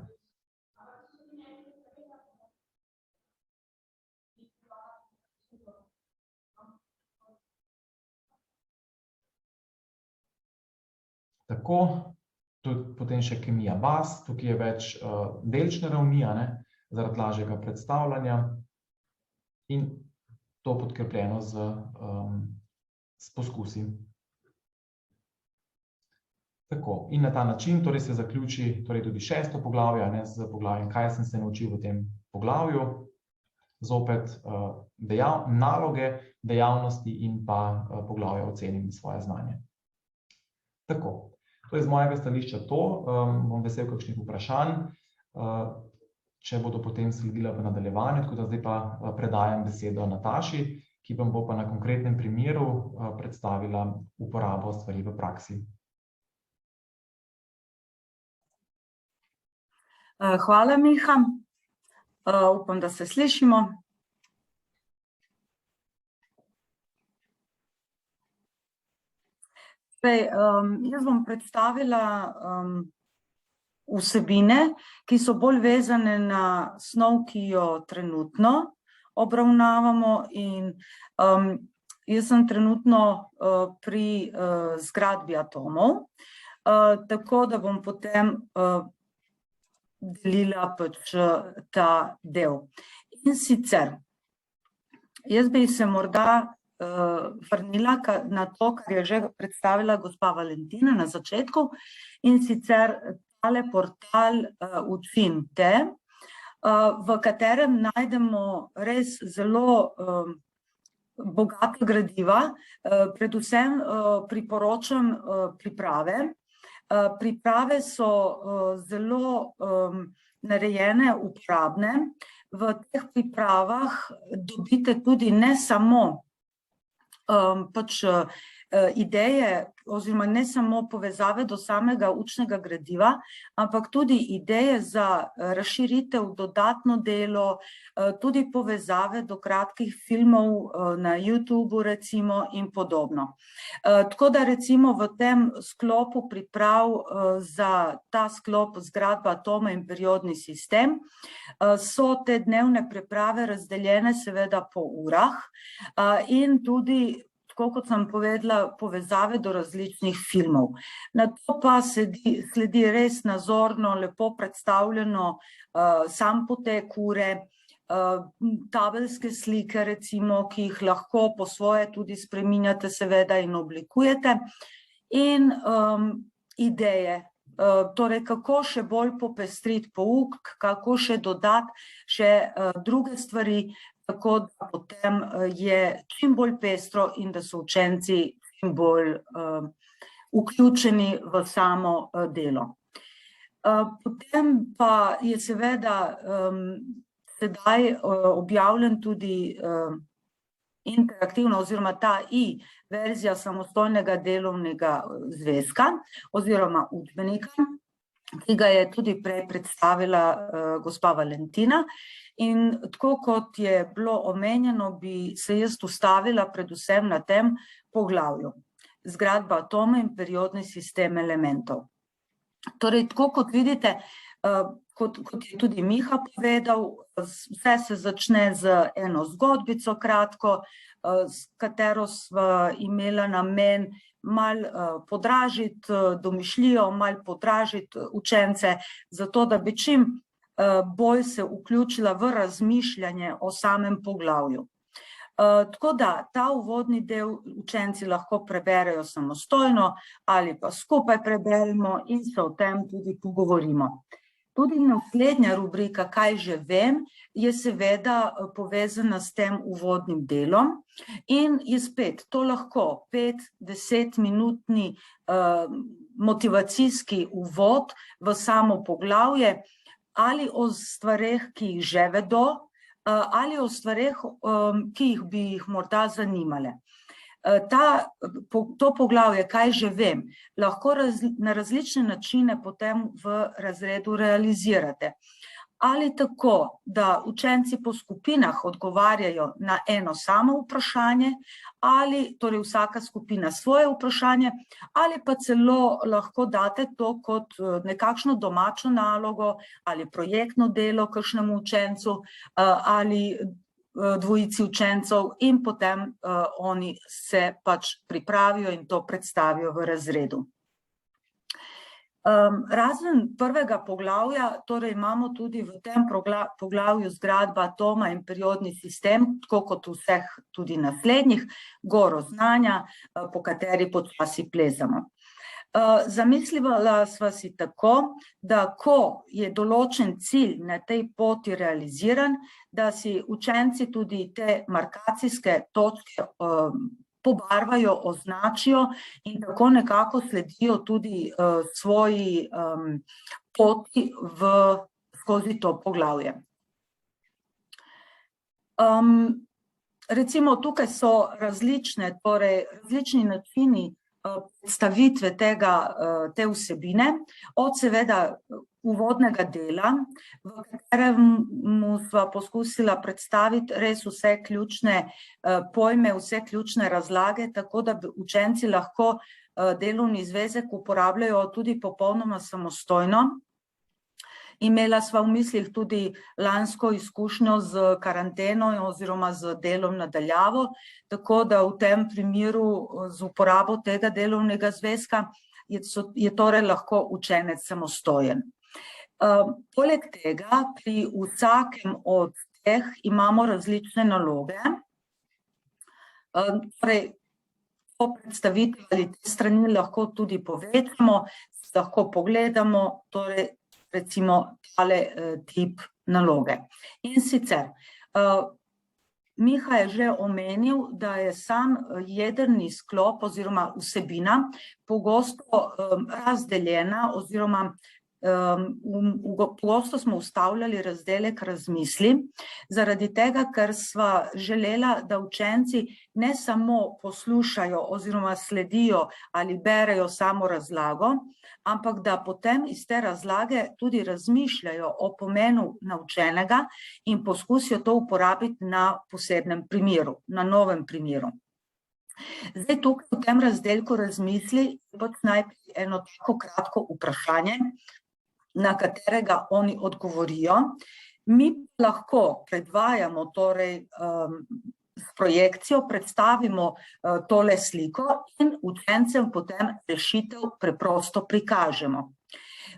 Tako, tudi potem še kemija baz, tukaj je več delčne ravni, zaradi lažjega predstavljanja in to podkrepljeno s poskusi. Tako, in na ta način torej se zaključi torej tudi šesto poglavje, z poglavjem, kaj sem se naučil v tem poglavju, zopet naloge, dejavnosti in pa poglavje ocenim svoje znanje. Tako. To je z mojega stališča to, bom vesel kakšnih vprašanj, če bodo potem sledila v nadaljevanju, tako da zdaj pa predajam besedo Nataši, ki vam bo pa na konkretnem primeru predstavila uporabo stvari v praksi. Hvala, Miha. Upam, da se slišimo. Jaz bom predstavila vsebine, ki so bolj vezane na snov, ki jo trenutno obravnavamo, in jaz sem trenutno pri zgradbi atomov, tako da bom potem delila pač ta del. In sicer, jaz bi se morda vrnila na to, kar je že predstavila gospa Valentina na začetku, in sicer tale portal Učim.te, v katerem najdemo res zelo bogata gradiva, predvsem priporočam priprave. Priprave so zelo narejene, uporabne. V teh pripravah dobite tudi ne samo pač ideje oziroma ne samo povezave do samega učnega gradiva, ampak tudi ideje za razširitev, dodatno delo, tudi povezave do kratkih filmov na YouTubeu recimo in podobno. Tako da recimo v tem sklopu priprav za ta sklop Zgradba atoma in periodni sistem so te dnevne priprave razdeljene seveda po urah in tudi, tako kot sem povedala, povezave do različnih filmov. Na to pa sledi res nazorno, lepo predstavljeno sam potek ure, tabelske slike recimo, ki jih lahko po svoje tudi spreminjate seveda in oblikujete, in ideje, torej kako še bolj popestriti pouk, kako še dodati še druge stvari, tako da potem je čim bolj pestro in da so učenci čim bolj vključeni v samo delo. Potem pa je seveda sedaj objavljen tudi interaktivno oziroma ta verzija samostojnega delovnega zvezka oziroma učbenika, ki ga je tudi prej predstavila gospa Valentina. In tako kot je bilo omenjeno, bi se jaz ustavila predvsem na tem poglavju. Zgradba atoma in periodni sistem elementov. Torej, tako kot vidite, kot je tudi Miha povedal, vse se začne z eno zgodbico kratko, s katero sva imela namen malo podražiti domišljijo, malo podražiti učence, zato da bi čim bolj se vključila v razmišljanje o samem poglavju. Tako da ta uvodni del učenci lahko preberejo samostojno ali pa skupaj preberemo in se o tem tudi pogovorimo. Tudi naslednja rubrika, kaj že vem, je seveda povezana s tem uvodnim delom in je spet to lahko 5-10 minutni motivacijski uvod v samo poglavje, ali o stvareh, ki jih že vedo, ali o stvareh, ki bi jih morda zanimale. To poglavje, kaj že vem, lahko na različne načine potem v razredu realizirate. Ali tako, da učenci po skupinah odgovarjajo na eno samo vprašanje, ali torej vsaka skupina svoje vprašanje, ali pa celo lahko date to kot nekakšno domačo nalogo ali projektno delo kakšnemu učencu ali dvojici učencev in potem oni se pač pripravijo in to predstavijo v razredu. Razen prvega poglavja, torej imamo tudi v tem poglavju Zgradba atoma in periodni sistem, tako kot vseh tudi naslednjih, goro znanja, po kateri počasi plezamo. Zamislila sva si tako, da ko je določen cilj na tej poti realiziran, da si učenci tudi te markacijske točke pobarvajo, označijo in tako nekako sledijo tudi svoji poti skozi to poglavje. Recimo tukaj so različni načini predstavitve te vsebine, od seveda uvodnega dela, v katerem sva poskusila predstaviti res vse ključne pojme, vse ključne razlage, tako da učenci lahko delovni zvezek uporabljajo tudi popolnoma samostojno Imela sva v mislih tudi lansko izkušnjo z karanteno oziroma z delom na daljavo, tako da v tem primeru z uporabo tega delovnega zvezka je torej lahko učenec samostojen. Poleg tega pri vsakem od teh imamo različne naloge. Torej, po predstavitvi ali te strani lahko tudi povečamo, lahko pogledamo, torej recimo tale tip naloge. In sicer, Miha je že omenil, da je sam jedrni sklop oziroma vsebina pogosto razdeljena oziroma pogosto smo vstavljali razdelek razmisli, zaradi tega, ker sva želela, da učenci ne samo poslušajo oziroma sledijo ali berejo samo razlago, ampak da potem iz te razlage tudi razmišljajo o pomenu naučenega in poskusijo to uporabiti na posebnem primeru, na novem primeru. Zdaj tukaj v tem razdelku razmisli najprej eno tako kratko vprašanje, na katerega oni odgovorijo. Mi lahko predvajamo, torej s projekcijo predstavimo tole sliko in učencem potem rešitev preprosto prikažemo.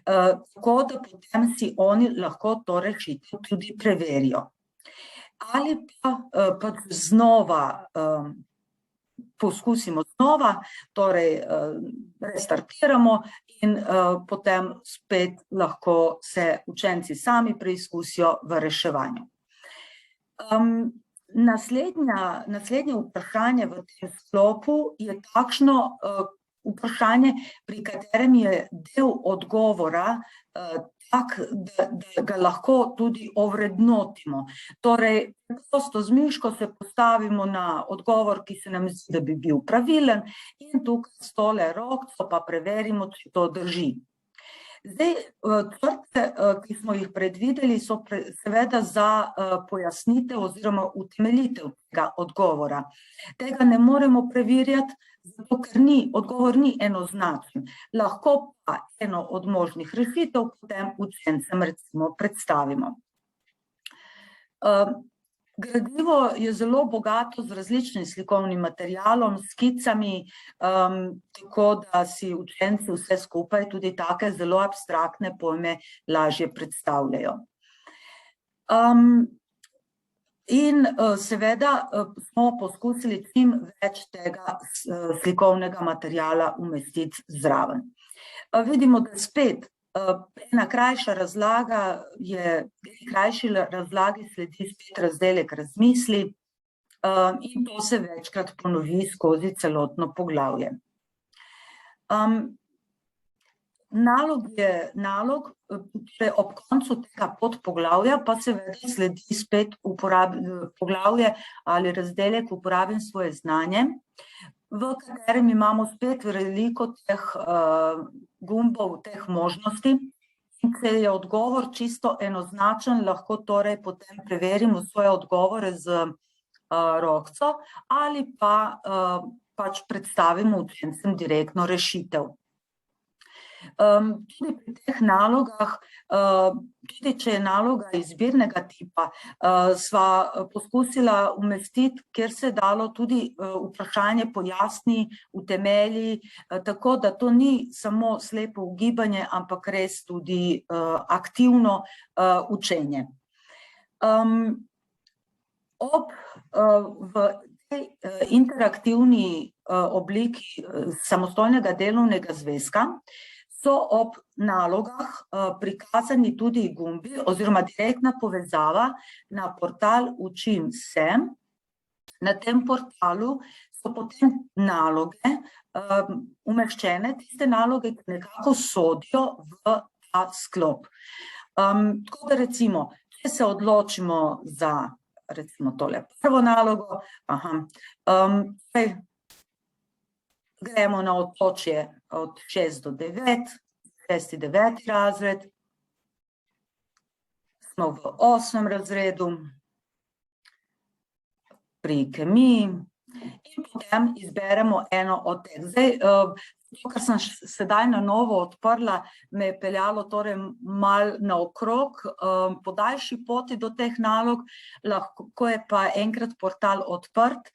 Tako da potem si oni lahko to rešitev tudi preverijo. Ali pa znova poskusimo znova, torej restartiramo in potem spet lahko se učenci sami preizkusijo v reševanju. Naslednje vprašanje v tem sklopu je takšno vprašanje, pri katerem je del odgovora tak, da ga lahko tudi ovrednotimo. Torej, prosto z miško se postavimo na odgovor, ki se nam zdi, da bi bil pravilen, in tukaj s tole rokco pa preverimo, če to drži. Zdaj, črte, ki smo jih predvideli, so seveda za pojasnitev oziroma utemeljitev tega odgovora. Tega ne moremo preverjati, zato ker odgovor ni enoznačen. Lahko pa eno od možnih rešitev potem učencem recimo predstavimo. Gradivo je zelo bogato z različnim slikovnim materialom, skicami, tako da si učenci vse skupaj tudi take zelo abstraktne pojme lažje predstavljajo. In seveda smo poskusili čim več tega slikovnega materiala umestiti zraven. Vidimo, da spet ena krajša razlaga krajši razlagi sledi spet razdelek razmisli in to se večkrat ponovi skozi celotno poglavje. Nalog, ob koncu tega podpoglavja pa seveda sledi spet poglavje ali razdelek Uporabim svoje znanje, v katerem imamo spet veliko teh gumbov, teh možnosti. In če je odgovor čisto enoznačen, lahko torej potem preverimo svoje odgovore z rokco ali pa pač predstavimo učencem direktno rešitev. Tudi pri teh nalogah, tudi če je naloga izbirnega tipa, sva poskusila umestiti, kjer se je dalo tudi vprašanje pojasni, utemelji, tako da to ni samo slepo ugibanje, ampak res tudi aktivno učenje. V tej interaktivni obliki samostojnega delovnega zvezka so ob nalogah prikazani tudi gumbi oziroma direktna povezava na portal Učim se. Na tem portalu so potem naloge umeščene, tiste naloge, ki nekako sodijo v ta sklop. Tako da recimo, če se odločimo za recimo tole prvo nalogo, gremo na otočje od 6 do 9, 6. 9. razred, smo v 8. razredu, pri kemiji, in potem izberemo eno od teh. Zdaj, to, kar sem sedaj na novo odprla, me je peljalo torej malo naokrog, po daljši poti do teh nalog, ko je pa enkrat portal odprt,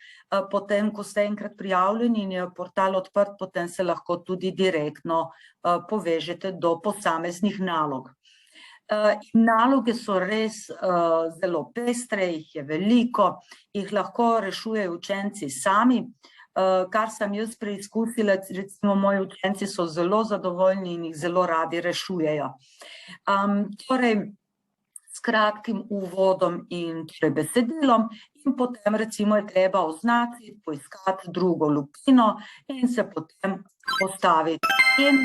potem, ko ste enkrat prijavljeni in je portal odprt, potem se lahko tudi direktno povežete do posameznih nalog. Naloge so res zelo pestre, jih je veliko, jih lahko rešujejo učenci sami. Kar sem jaz preizkusila, recimo moji učenci so zelo zadovoljni in jih zelo radi rešujejo. Torej, s kratkim uvodom in besedilom in potem recimo je treba označiti, poiskati drugo lupino in se potem postaviti. In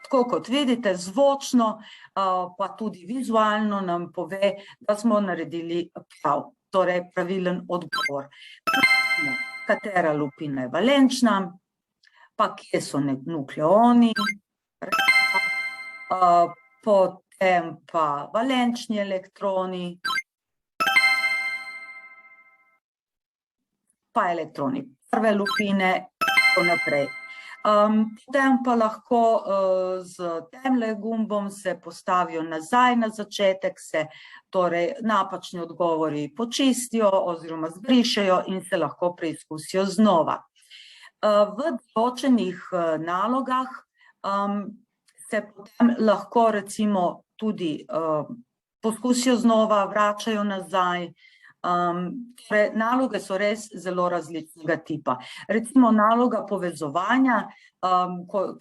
tako kot vidite, zvočno pa tudi vizualno nam pove, da smo naredili prav, torej pravilen odgovor. Katera lupina je valenčna, pa kje so nukleoni, potem pa valenčni elektroni, pa elektroni prve lupine in tako naprej. Potem pa lahko z temle gumbom se postavijo nazaj na začetek, se torej napačni odgovori počistijo oziroma zbrišejo in se lahko preizkusijo znova. V določenih nalogah se potem lahko recimo tudi poskusijo znova, vračajo nazaj. Naloge so res zelo različnega tipa. Recimo naloga povezovanja,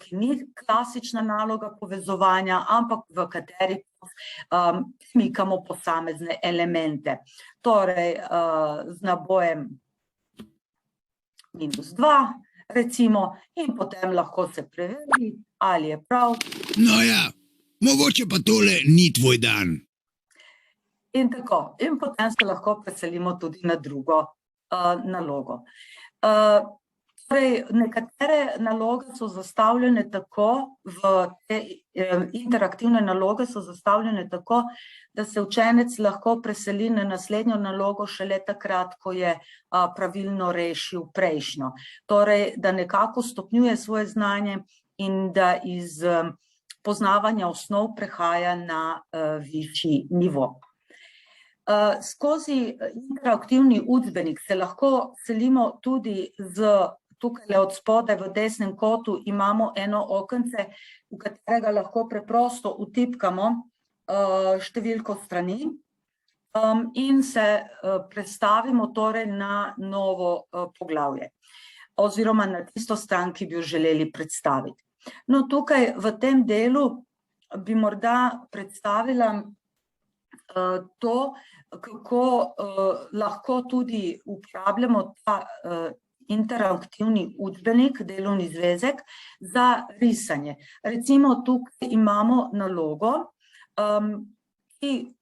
ki ni klasična naloga povezovanja, ampak v kateri smikamo posamezne elemente. Torej, z nabojem -2, recimo, in potem lahko se preveri, ali je prav. No ja, mogoče pa tole ni tvoj dan. In tako, in potem se lahko preselimo tudi na drugo nalogo. Torej, nekatere naloge so zastavljene tako, te interaktivne naloge so zastavljene tako, da se učenec lahko preseli na naslednjo nalogo šele takrat, ko je pravilno rešil prejšnjo. Torej, da nekako stopnjuje svoje znanje in da iz poznavanja osnov prehaja na višji nivo. Skozi interaktivni učbenik se lahko selimo tudi tukaj od spodaj v desnem kotu imamo eno okence, v katerega lahko preprosto vtipkamo številko strani in se prestavimo torej na novo poglavje oziroma na tisto stran, ki bi jo želeli predstaviti. No, tukaj v tem delu bi morda predstavila to, kako lahko tudi uporabljamo ta interaktivni učbenik, delovni zvezek, za risanje. Recimo tukaj imamo nalogo, ki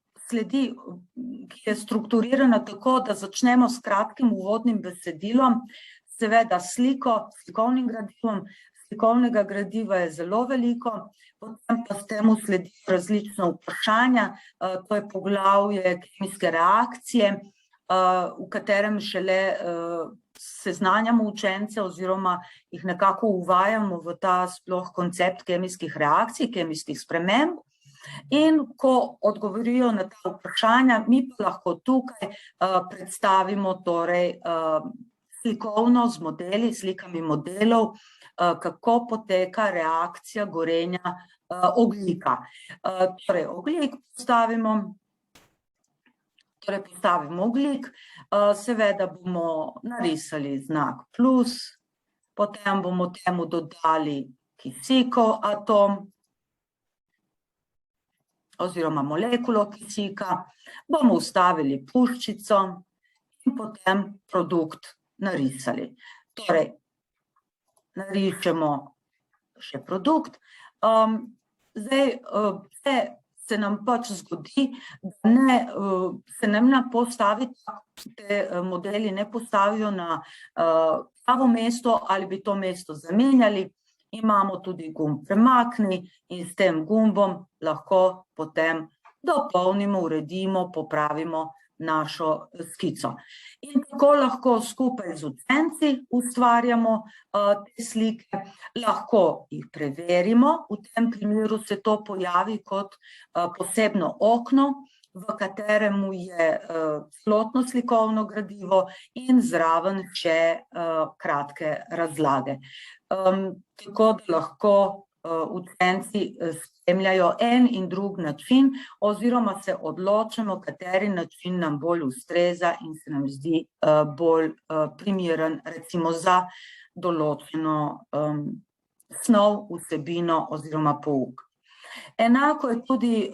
je strukturirana tako, da začnemo s kratkim uvodnim besedilom, seveda slikovnim gradivom. Slikovnega gradiva je zelo veliko, potem pa s tem sledijo različna vprašanja, to je poglavje kemijske reakcije, v katerem šele seznanjamo učence oziroma jih nekako uvajamo v ta sploh koncept kemijskih reakcij, kemijskih sprememb. In ko odgovorijo na ta vprašanja, mi pa lahko tukaj predstavimo torej slikovno z modeli, slikami modelov, kako poteka reakcija gorenja ogljika. Torej, ogljik postavimo ogljik, seveda bomo narisali znak plus, potem bomo temu dodali kisikov atom oziroma molekulo kisika, bomo vstavili puščico in potem produkt narisali. Torej, narišemo še produkt. Zdaj, se nam pač zgodi, da se nam te modeli ne postavijo na pravo mesto ali bi to mesto zamenjali. Imamo tudi gumb premakni in s tem gumbom lahko potem dopolnimo, uredimo, popravimo našo skico. In tako lahko skupaj z učenci ustvarjamo te slike, lahko jih preverimo, v tem primeru se to pojavi kot posebno okno, v kateremu je celotno slikovno gradivo in zraven še kratke razlage. Tako da lahko učenci spremljajo en in drug način oziroma se odločimo, kateri način nam bolj ustreza in se nam zdi bolj primeren recimo za določeno snov, vsebino oziroma pouk. Enako je tudi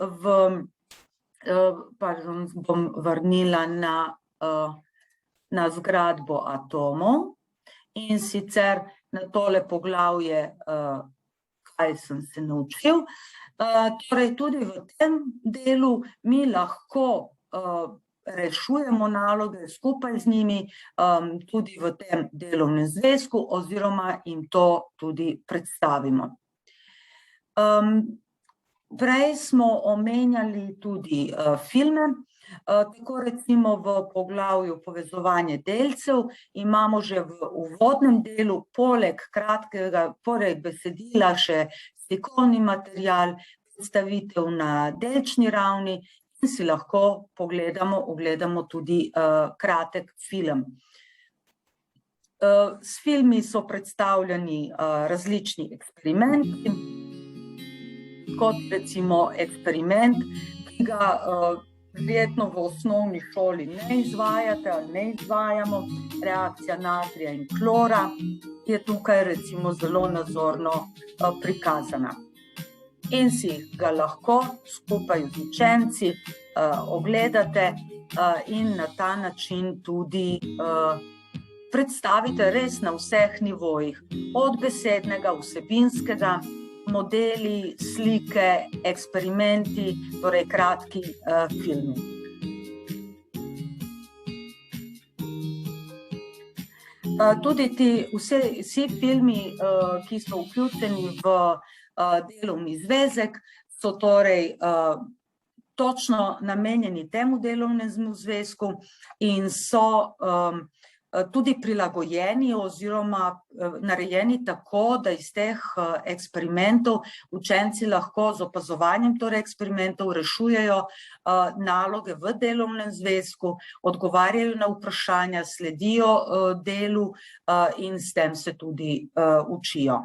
bom vrnila na zgradbo atomov in sicer na tole poglavje, kaj sem se naučil. Torej tudi v tem delu mi lahko rešujemo naloge skupaj z njimi, tudi v tem delovnem zvezku oziroma jim to tudi predstavimo. Prej smo omenjali tudi filme, tako recimo v poglavju povezovanje delcev imamo že v uvodnem delu poleg besedila še slikovni material, predstavitev na delčni ravni in si lahko ogledamo tudi kratek film. S filmi so predstavljeni različni eksperimenti, kot recimo eksperiment, ki ga verjetno v osnovni šoli ne izvajate ali ne izvajamo, reakcija natrija in klora je tukaj recimo zelo nazorno prikazana. In si ga lahko skupaj z učenci ogledate in na ta način tudi predstavite res na vseh nivojih, od besednega, vsebinskega, modeli, slike, eksperimenti, torej kratki filmi. Tudi vsi filmi, ki so vključeni v delovni zvezek, so torej točno namenjeni temu delovnemu zvezku in so tudi prilagojeni oziroma narejeni tako, da iz teh eksperimentov učenci lahko z opazovanjem torej eksperimentov rešujejo naloge v delovnem zvezku, odgovarjajo na vprašanja, sledijo delu in s tem se tudi učijo.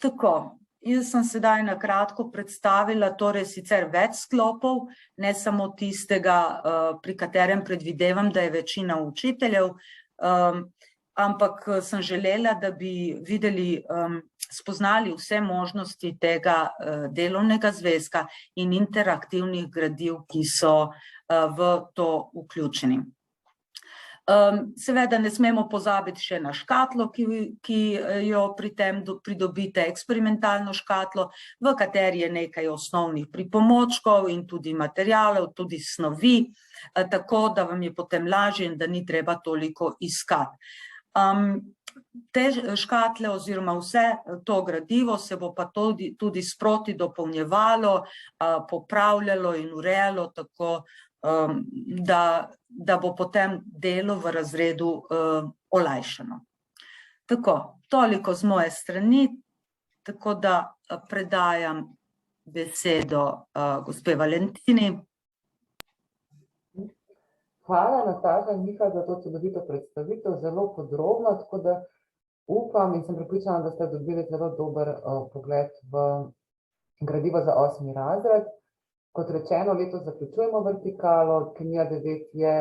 Tako. Jaz sem sedaj na kratko predstavila torej sicer več sklopov, ne samo tistega, pri katerem predvidevam, da je večina učiteljev, ampak sem želela, da bi videli, spoznali vse možnosti tega delovnega zvezka in interaktivnih gradiv, ki so v to vključeni. Seveda ne smemo pozabiti še na škatlo, ki jo pri tem pridobite, eksperimentalno škatlo, v kateri je nekaj osnovnih pripomočkov in tudi materialov, tudi snovi, tako da vam je potem lažje in da ni treba toliko iskati. Te škatle oziroma vse to gradivo se bo pa tudi sproti dopolnjevalo, popravljalo in urejalo tako, da bo potem delo v razredu olajšano. Tako, toliko z moje strani, tako da predajam besedo gospe Valentini. Hvala, Nataša in Miha, za to čudovito predstavitev, zelo podrobno, tako da upam in sem prepričana, da ste dobili zelo dober pogled v gradivo za 8. razred. Kot rečeno, letos zaključujemo vertikalo, Kemija 9 je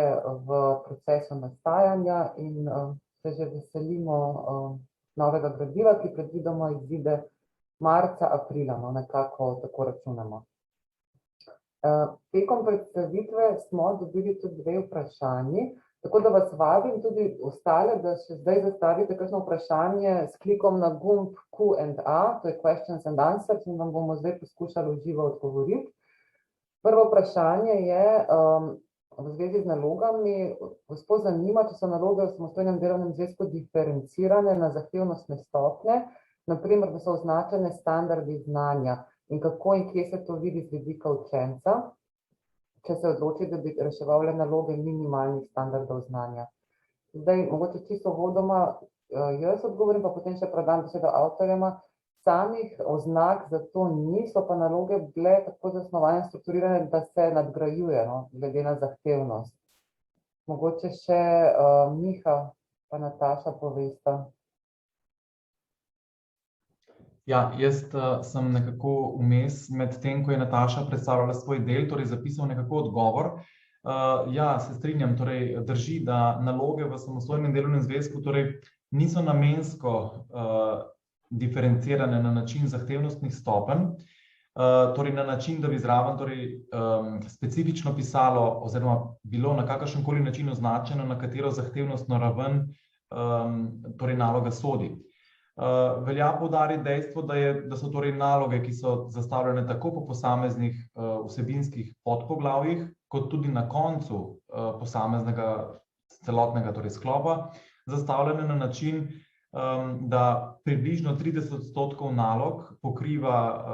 v procesu nastajanja in se že veselimo novega gradiva, ki predvidoma izide marca, aprila, nekako tako računamo. Tekom predstavitve smo dobili tudi 2 vprašanji, tako da vas vabim tudi ostale, da še zdaj zastavite kakšno vprašanje s klikom na gumb Q&A, to je questions and answers, in vam bomo zdaj poskušali v živo odgovoriti. Prvo vprašanje je v zvezi z nalogami. Gospod zanima, če so naloge v samostojnem delovnem zvezku diferencirane na zahtevnostne stopnje, naprimer, da so označene standardi znanja in kako in kje se to vidi z vidika učenca. če se odloči, da bi reševal le naloge minimalnih standardov znanja. Zdaj, mogoče čisto uvodoma jaz odgovorim, pa potem še predam besedo avtorjema. Samih oznak za to niso, pa naloge bile tako zasnovane in strukturirane, da se nadgrajuje, no, glede na zahtevnost. Mogoče še Miha pa Nataša povesta. Ja, jaz sem nekako vmes med tem, ko je Nataša predstavljala svoj del, torej zapisal nekako odgovor. Ja, se strinjam, torej drži, da naloge v samostojnem delovnem zvezku torej niso namensko diferencirane na način zahtevnostnih stopenj, torej na način, da bi zraven specifično pisalo oziroma bilo na kakršenkoli način označeno, na katero zahtevnostno raven torej naloga sodi. Velja poudariti dejstvo, da so torej naloge, ki so zastavljene tako po posameznih vsebinskih podpoglavjih, kot tudi na koncu posameznega celotnega torej sklopa, zastavljene na način, da približno 30% nalog pokriva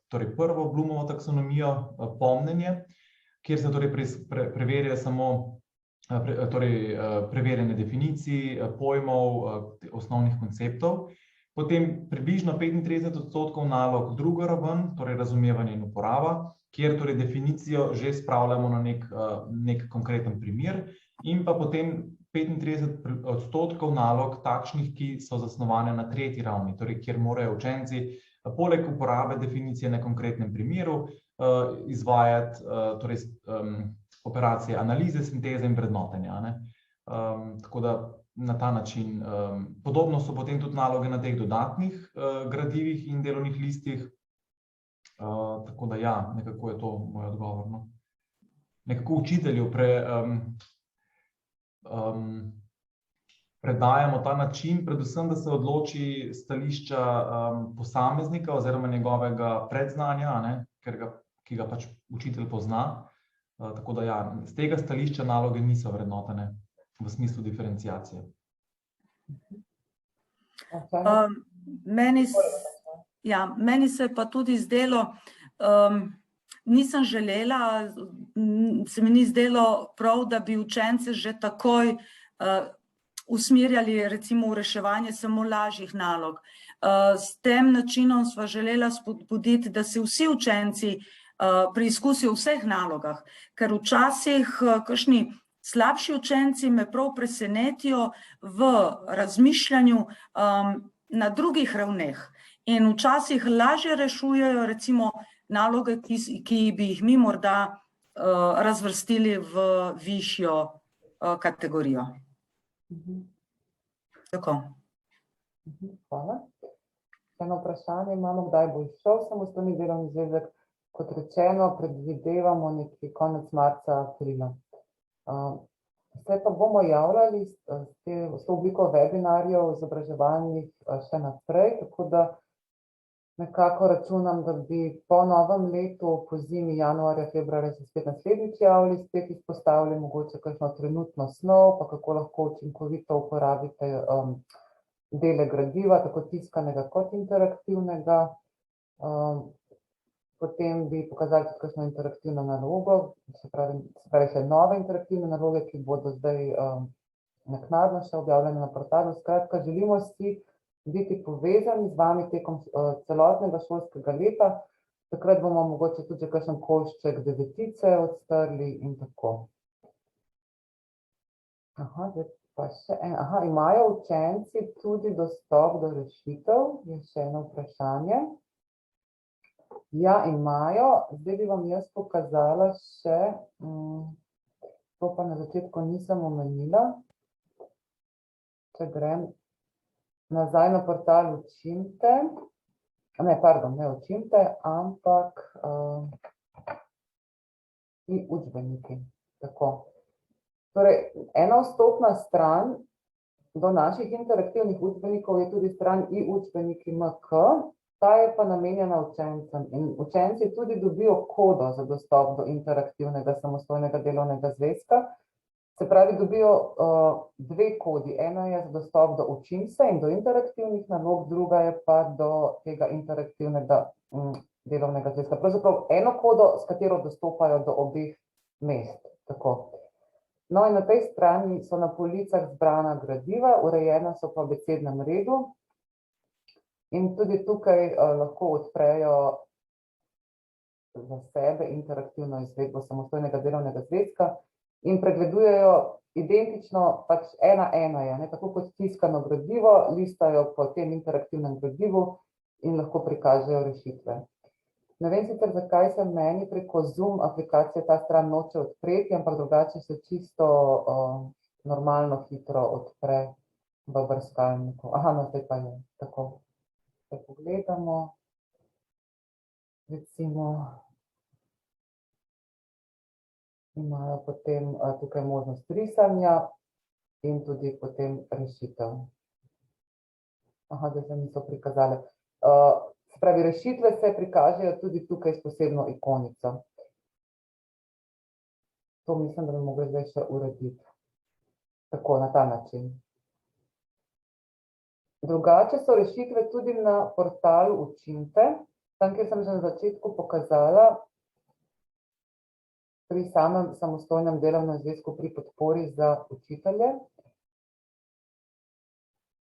torej prvo Bloomovo taksonomijo, pomnenje, kjer se torej preverja samo torej preverjanje definicij, pojmov, osnovnih konceptov. Potem približno 35% nalog druga raven, torej razumevanje in uporaba, kjer torej definicijo že spravljamo na nek konkreten primer, in pa potem 35% nalog takšnih, ki so zasnovane na tretji ravni, torej kjer morajo učenci poleg uporabe definicije na konkretnem primeru izvajati torej operacije analize, sinteze in vrednotenja. Tako da na ta način. Podobno so potem tudi naloge na teh dodatnih gradivih in delovnih listih. Tako da ja, nekako je to moj odgovor. No. Nekako učitelju predajamo ta način, predvsem, da se odloči stališča posameznika oziroma njegovega predznanja, ki ga pač učitelj pozna. Tako da ja, z tega stališča naloge niso vrednotene v smislu diferenciacije. Meni se je pa tudi zdelo, nisem želela, se mi ni zdelo prav, da bi učence že takoj usmerjali recimo v reševanje samo lažjih nalog. S tem načinom sva želela spodbuditi, da se vsi učenci preizkusijo v vseh nalogah, ker včasih kakšni slabši učenci me prav presenetijo v razmišljanju na drugih ravneh in včasih lažje rešujejo recimo naloge, ki bi jih mi morda razvrstili v višjo kategorijo. Tako. Hvala. Eno vprašanje imamo, kdaj bo izšel samostojni delovni zvezek. Kot rečeno, predvidevamo nekje konec marca, aprila. Se pa bomo javljali s to obliko webinarjev izobraževalnih še naprej, tako da nekako računam, da bi po novem letu, po zimi, januarja, februarja se spet naslednjič javili, spet izpostavili mogoče kakšno trenutno snov, pa kako lahko učinkovito uporabite dele gradiva, tako tiskanega kot interaktivnega. Potem bi pokazali tudi kakšno interaktivno nalogo, se pravi še nove interaktivne naloge, ki bodo zdaj naknadno še objavljene na portalu. Skratka, želimo si biti povezani z vami tekom celotnega šolskega leta. Takrat bomo mogoče tudi kakšen košček devetice odstrli in tako. Imajo učenci tudi dostop do rešitev? Je še eno vprašanje. Ja, imajo. Zdaj bi vam jaz pokazala še, to pa na začetku nisem omenila. Če grem nazaj na portal Učimte, ne Učimte, ampak i-učbeniki. Tako. Torej, ena vstopna stran do naših interaktivnih učbenikov je tudi stran i-učbeniki.mk. Ta je pa namenjena učencem in učenci tudi dobijo kodo za dostop do interaktivnega samostojnega delovnega zvezka. Se pravi, dobijo dve kodi. Ena je za dostop do Učim se in do interaktivnih nalog, druga je pa do tega interaktivnega delovnega zvezka. Pravzaprav eno kodo, s katero dostopajo do obeh mest. Tako. No, in na tej strani so na policah zbrana gradiva, urejena so po abecednem redu in tudi tukaj lahko odprejo za sebe interaktivno izvedbo samostojnega delovnega zvezka in pregledujejo identično, pač ena je, tako kot tiskano gradivo, listajo po tem interaktivnem gradivu in lahko prikažejo rešitve. Ne vem sicer, zakaj se meni preko Zoom aplikacije ta stran noče odpreti, ampak drugače se čisto normalno hitro odpre v brskalniku. Aha, no, zdaj pa je tako. Se pogledamo. Recimo, imajo potem tukaj možnost risanja in tudi potem rešitev. Aha, zdaj se niso prikazale. Se pravi, rešitve se prikažejo tudi tukaj s posebno ikonico. To mislim, da bi mogli zdaj še urediti. Tako, na ta način. Drugače so rešitve tudi na portalu Učinte, tam, kjer sem že na začetku pokazala, pri samem samostojnem delovnem zvezku pri podpori za učitelje.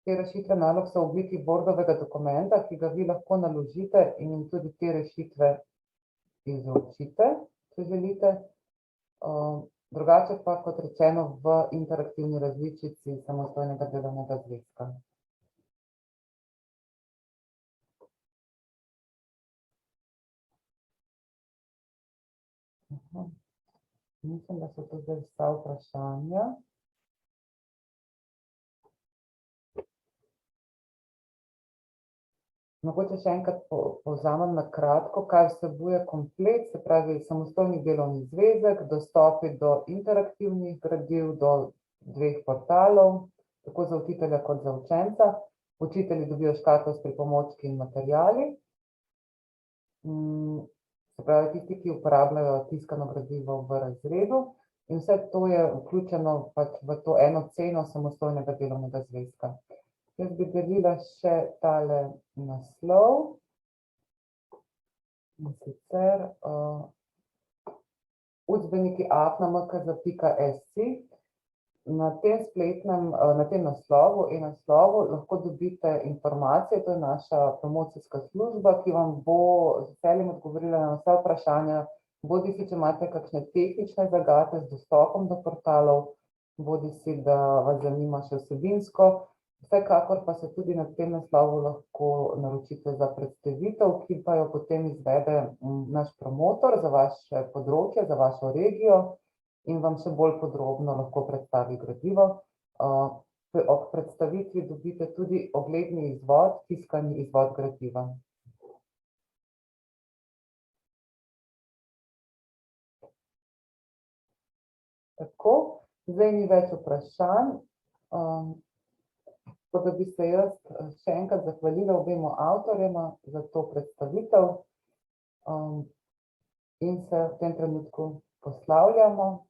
Te rešitve nalog so v obliki Wordovega dokumenta, ki ga vi lahko naložite in jim tudi te rešitve izročite, če želite. Drugače pa, kot rečeno, v interaktivni različici samostojnega delovnega zvezka. Mislim, da so to zdaj vsa vprašanja. Mogoče še enkrat povzamem na kratko, kaj vsebuje komplet, se pravi samostojni delovni zvezek, dostopi do interaktivnih gradiv, do 2 portalov, tako za učitelja kot za učenca. Učitelji dobijo škatlo s pripomočki in materiali. Se pravi, tisti, ki uporabljajo tiskano gradivo v razredu, in vse to je vključeno pač v to eno ceno samostojnega delovnega zvezka. Jaz bi delila še tale naslov, in sicer učbeniki@mkz.si. Na tem naslovu, e-naslovu, lahko dobite informacije, to je naša promocijska služba, ki vam bo z veseljem odgovorila na vsa vprašanja, bodisi če imate kakšne tehnične zagate z dostopom do portalov, bodisi da vas zanima še vsebinsko. Vsekakor pa se tudi na tem naslovu lahko naročite za predstavitev, ki pa jo potem izvede naš promotor za vaše področje, za vašo regijo in vam še bolj podrobno lahko predstavi gradivo. Ob predstavitvi dobite tudi ogledni izvod, tiskani izvod gradiva. Tako, zdaj ni več vprašanj. Tako da bi se jaz še enkrat zahvalila obema avtorjema za to predstavitev in se v tem trenutku poslavljamo.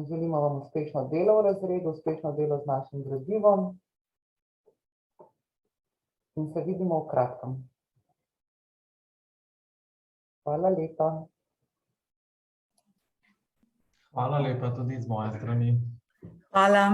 Želimo vam uspešno delo v razredu, uspešno delo z našim gradivom in se vidimo v kratkem. Hvala lepa. Hvala lepa tudi z moje strani. Hvala.